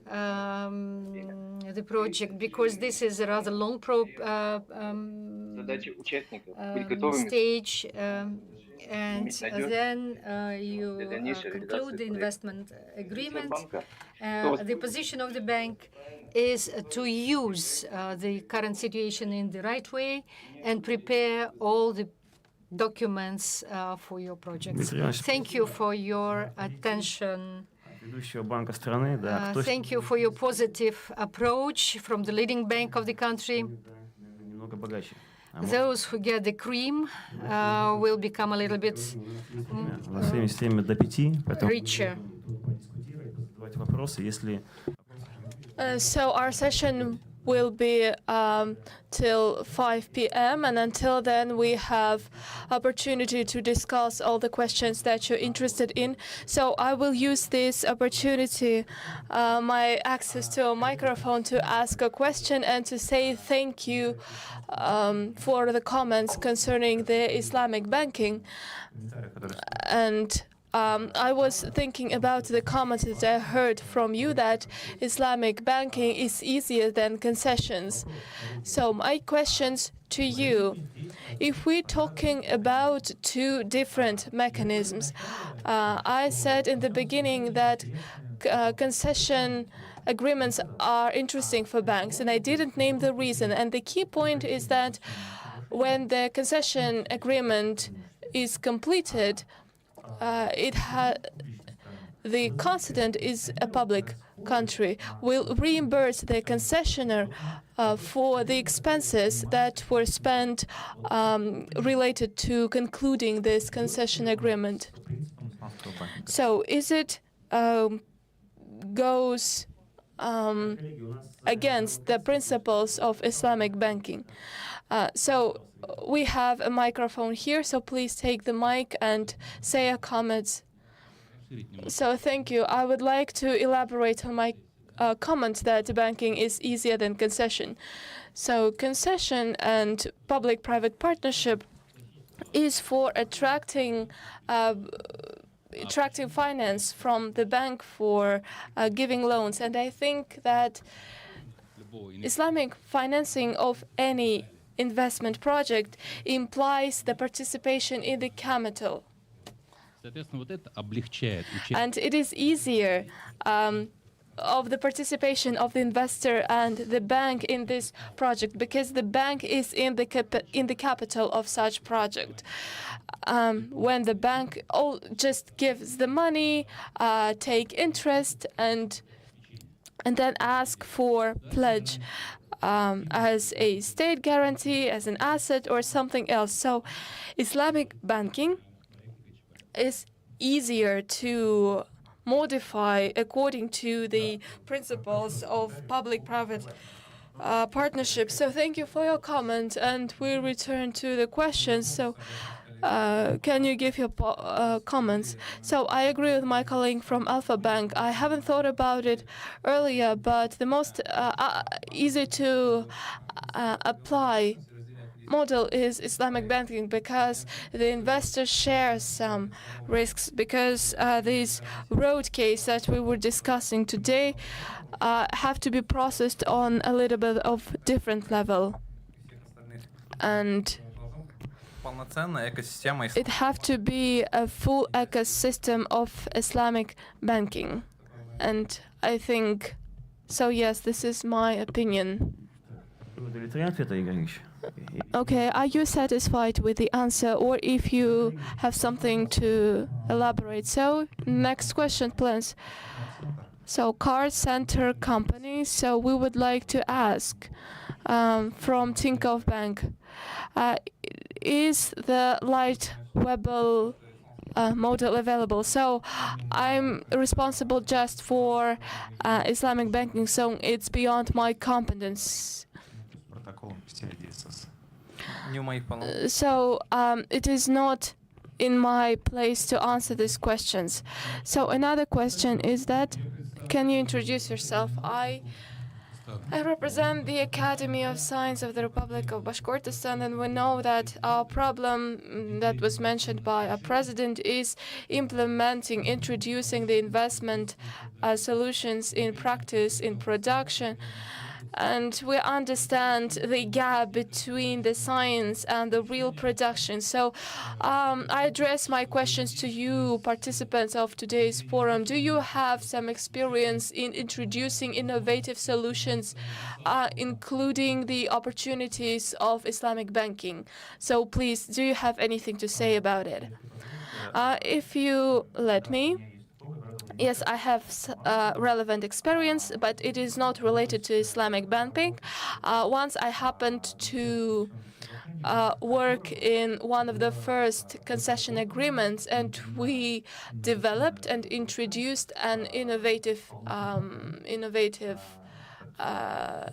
the project, because this is a rather long задача участников быть готовыми stage, and then you conclude the investment agreement. The position of the bank is to use the current situation in the right way and prepare all the documents for your projects. Thank you for your attention. Ведущего банка страны, да, Thank you for your positive approach from the leading bank of the country. немного богаче. Those who get the cream will become a little bit У нас время до 5, поэтому richer. задавать вопросы, если... So our session will be till 5 p.m. and until then we have opportunity to discuss all the questions that you're interested in. So I will use this opportunity, my access to a microphone, to ask a question and to say thank you for the comments concerning the Islamic banking. And I was thinking about the comments that I heard from you that Islamic banking is easier than concessions. So my questions to you, if we're talking about two different mechanisms, I said in the beginning that concession agreements are interesting for banks, and I didn't name the reason. And the key point is that when the concession agreement is completed, the concedent is a public country, will reimburse the concessionaire for the expenses that were spent related to concluding this concession agreement. So is it goes against the principles of Islamic banking? So we have a microphone here, so please take the mic and say a comment. So thank you. I would like to elaborate on my comment that banking is easier than concession. So concession and public-private partnership is for attracting finance from the bank for giving loans. And I think that Islamic financing of any investment project implies the participation in the capital. And it is easier of the participation of the investor and the bank in this project because the bank is in the capital of such project. When the bank just gives the money, take interest, and then ask for pledge as a state guarantee, as an asset, or something else. So Islamic banking is easier to modify according to the principles of public-private partnership. So thank you for your comment, and we'll return to the questions. So can you give your comments? So I agree with my colleague from Alpha Bank. I haven't thought about it earlier, but the most easy to apply model is Islamic banking because the investors share some risks, because this road case that we were discussing today have to be processed on a little bit of different level. And it have to be a full ecosystem of Islamic banking. And I think, so yes, this is my opinion. Okay, are you satisfied with the answer, or if you have something to elaborate? So, next question, please. So, car center company. So, we would like to ask from Tinkoff Bank, is the light Webel model available? So, I'm responsible just for Islamic banking, so it's beyond my competence. So it is not in my place to answer these questions. So another question is that, can you introduce yourself? I represent the Academy of Science of the Republic of Bashkortostan, and we know that our problem that was mentioned by our president is introducing the investment solutions in practice, in production. And we understand the gap between the science and the real production. So I address my questions to you, participants of today's forum. Do you have some experience in introducing innovative solutions, including the opportunities of Islamic banking? So please, do you have anything to say about it? If you let me. Yes, I have relevant experience, but it is not related to Islamic banking. Once I happened to work in one of the first concession agreements, and we developed and introduced an innovative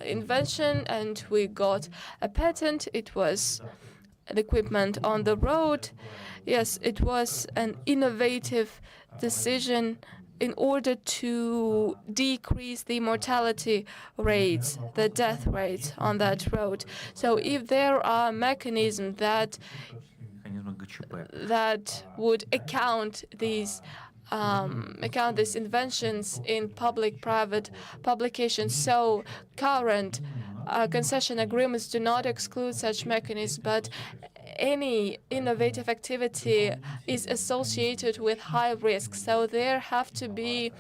invention, and we got a patent. It was an equipment on the road. Yes, it was an innovative decision in order to decrease the mortality rates, the death rates on that road. So if there are mechanisms that would account these inventions in public-private publications, so current concession agreements do not exclude such mechanisms, but any innovative activity is associated with high risk. So there has to be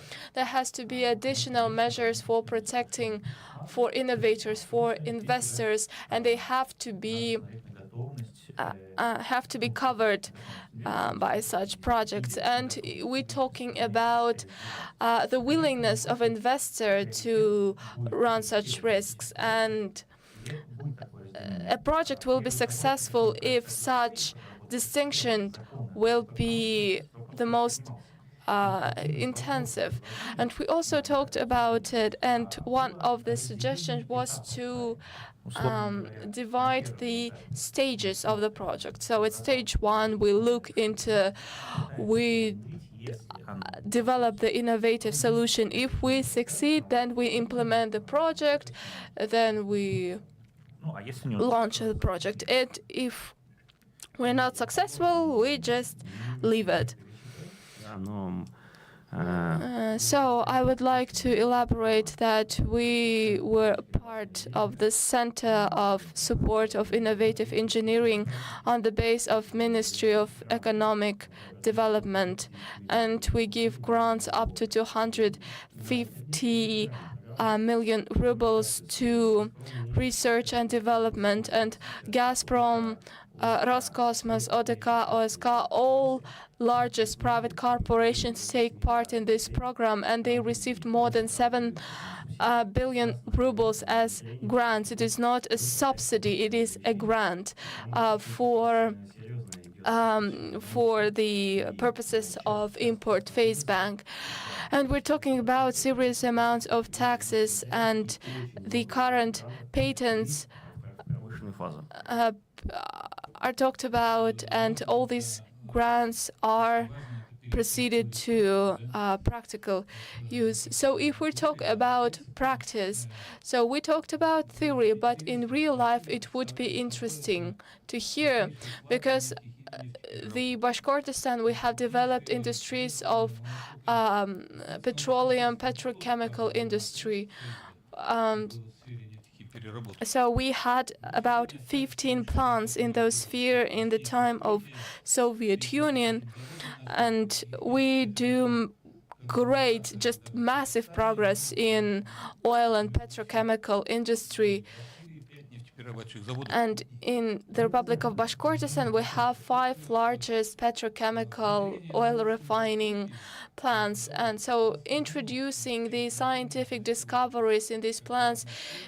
additional measures for protecting, for innovators, for investors, and they have to be covered by such projects. And we're talking about the willingness of investor to run such risks, and a project will be successful if such distinction will be the most intensive. And we also talked about it, and one of the suggestions was to divide the stages of the project. So at stage one, we develop the innovative solution. If we succeed, then we implement the project, then we launch the project. And if we're not successful, we just leave it. So I would like to elaborate that we were part of the Center of Support of Innovative Engineering on the base of Ministry of Economic Development, and we give grants up to 250 million rubles to research and development, and Gazprom, Roscosmos, ODK, OSK, all largest private corporations take part in this program, and they received more than 7 billion rubles as grants. It is not a subsidy, it is a grant for the purposes of import phase bank. And we're talking about serious amounts of taxes, and the current patents are talked about, and all these grants are proceeded to practical use. So if we talk about practice, so we talked about theory, but in real life it would be interesting to hear, because the Bashkortostan, we have developed industries of petroleum, petrochemical industry. So we had about 15 plants in those sphere in the time of Soviet Union, and we do great, just massive progress in oil and petrochemical industry. And in the Republic of Bashkortostan, we have 5 largest petrochemical oil refining plants. And so introducing the scientific discoveries in these plants,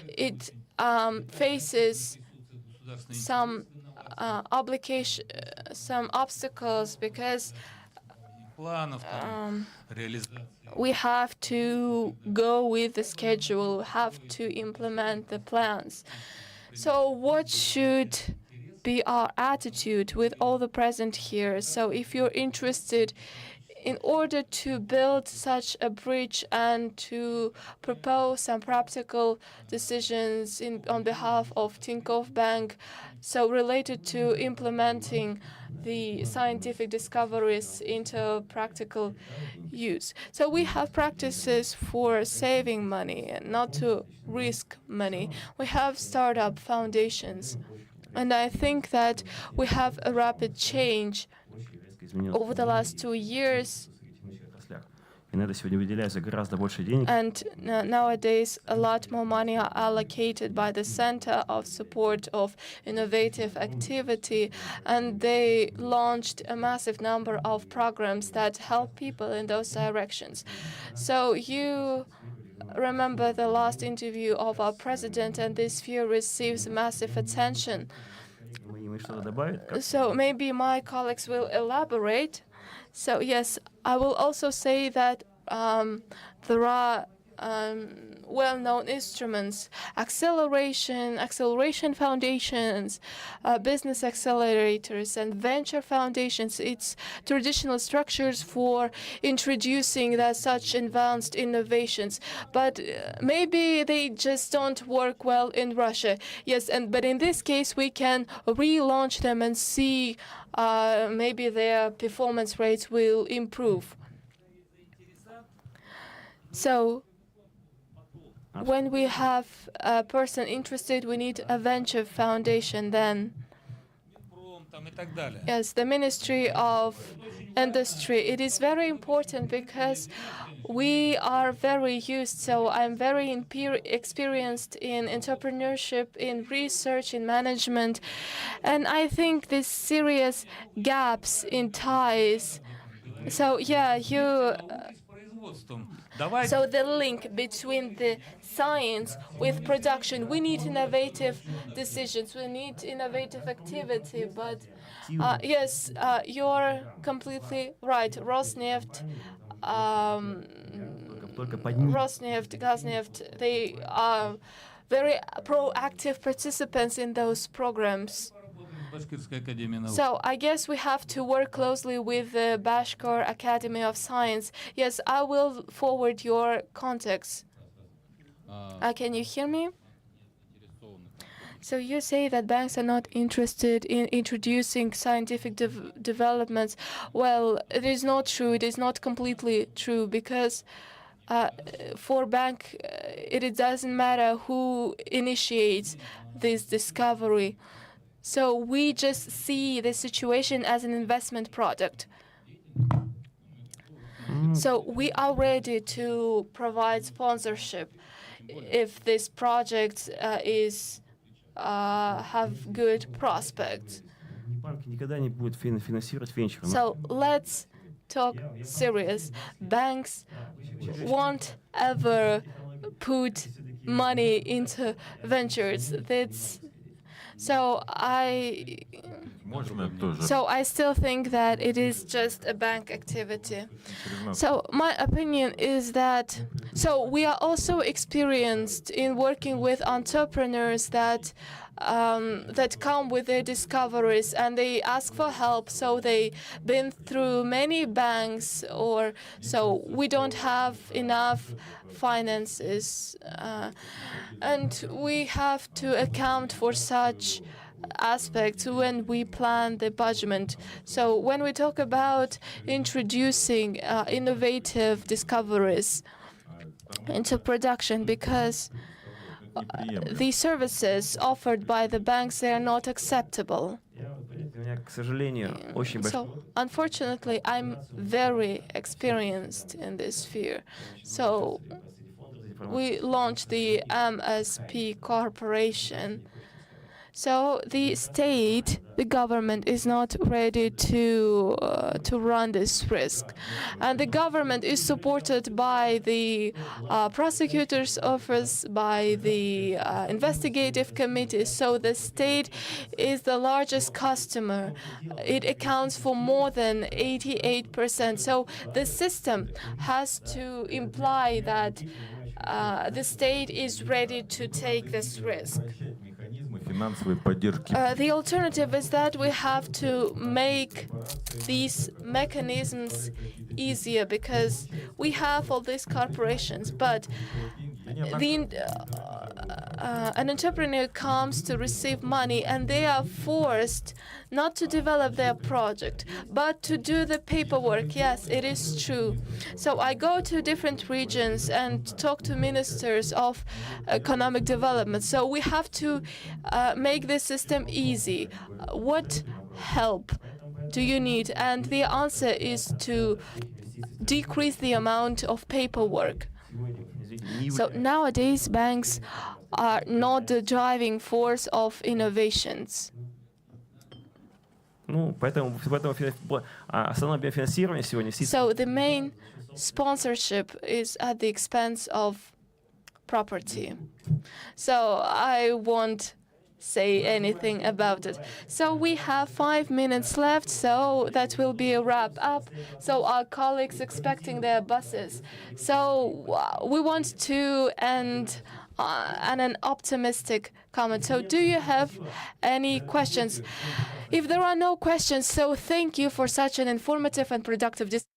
it faces some some obstacles, because we have to go with the schedule, have to implement the plans. So what should be our attitude with all the present here? So if you're interested, in order to build such a bridge and to propose some practical decisions on behalf of Tinkoff Bank, so related to implementing the scientific discoveries into practical use. So we have practices for saving money and not to risk money. We have startup foundations. And I think that we have a rapid change over the last 2 years. And nowadays, a lot more money are allocated by the Center of Support of Innovative Activity, and they launched a massive number of programs that help people in those directions. So you remember the last interview of our president, and this sphere receives massive attention. So maybe my colleagues will elaborate. So yes, I will also say that there are well-known instruments, acceleration foundations, business accelerators, and venture foundations. It's traditional structures for introducing such advanced innovations. But maybe they just don't work well in Russia. Yes, but in this case, we can relaunch them and see maybe their performance rates will improve. So when we have a person interested, we need a venture foundation then. Yes, the Ministry of Industry. It is very important because we are very used. So I'm very experienced in entrepreneurship, in research, in management. And I think there's serious gaps in ties. So yeah, so the link between the science with production, we need innovative decisions, we need innovative activity, but yes, you're completely right. Rosneft, Gazneft, they are very proactive participants in those programs. So I guess we have to work closely with the Bashkor Academy of Science. Yes, I will forward your contacts. Can you hear me? So you say that banks are not interested in introducing scientific developments. Well, it is not true. It is not completely true, because for bank, it doesn't matter who initiates this discovery. So we just see the situation as an investment product. So we are ready to provide sponsorship if this project have good prospects. So let's talk serious. Banks won't ever put money into ventures. So I still think that it is just a bank activity. So my opinion is that So we are also experienced in working with entrepreneurs that come with their discoveries and they ask for help. So they've been through many banks, or so we don't have enough finances, and we have to account for such aspects when we plan the budget. So when we talk about introducing innovative discoveries into production, because the services offered by the banks, they are not acceptable. So, unfortunately, I'm very experienced in this sphere. So, we launched the MSP Corporation. So the state, the government, is not ready to run this risk, and the government is supported by the prosecutor's office, by the investigative committees. So the state is the largest customer. It accounts for more than 88%. So the system has to imply that the state is ready to take this risk. The alternative is that we have to make these mechanisms easier, because we have all these corporations, but an entrepreneur comes to receive money and they are forced not to develop their project, but to do the paperwork. Yes, it is true. So I go to different regions and talk to ministers of economic development. So we have to make the system easy. What help do you need? And the answer is to decrease the amount of paperwork. So nowadays, banks are not the driving force of innovations. So the main sponsorship is at the expense of property. So I won't say anything about it. So we have 5 minutes left, so that will be a wrap up. So our colleagues expecting their buses. So we want to end on an optimistic comment. So do you have any questions? If there are no questions, so thank you for such an informative and productive discussion.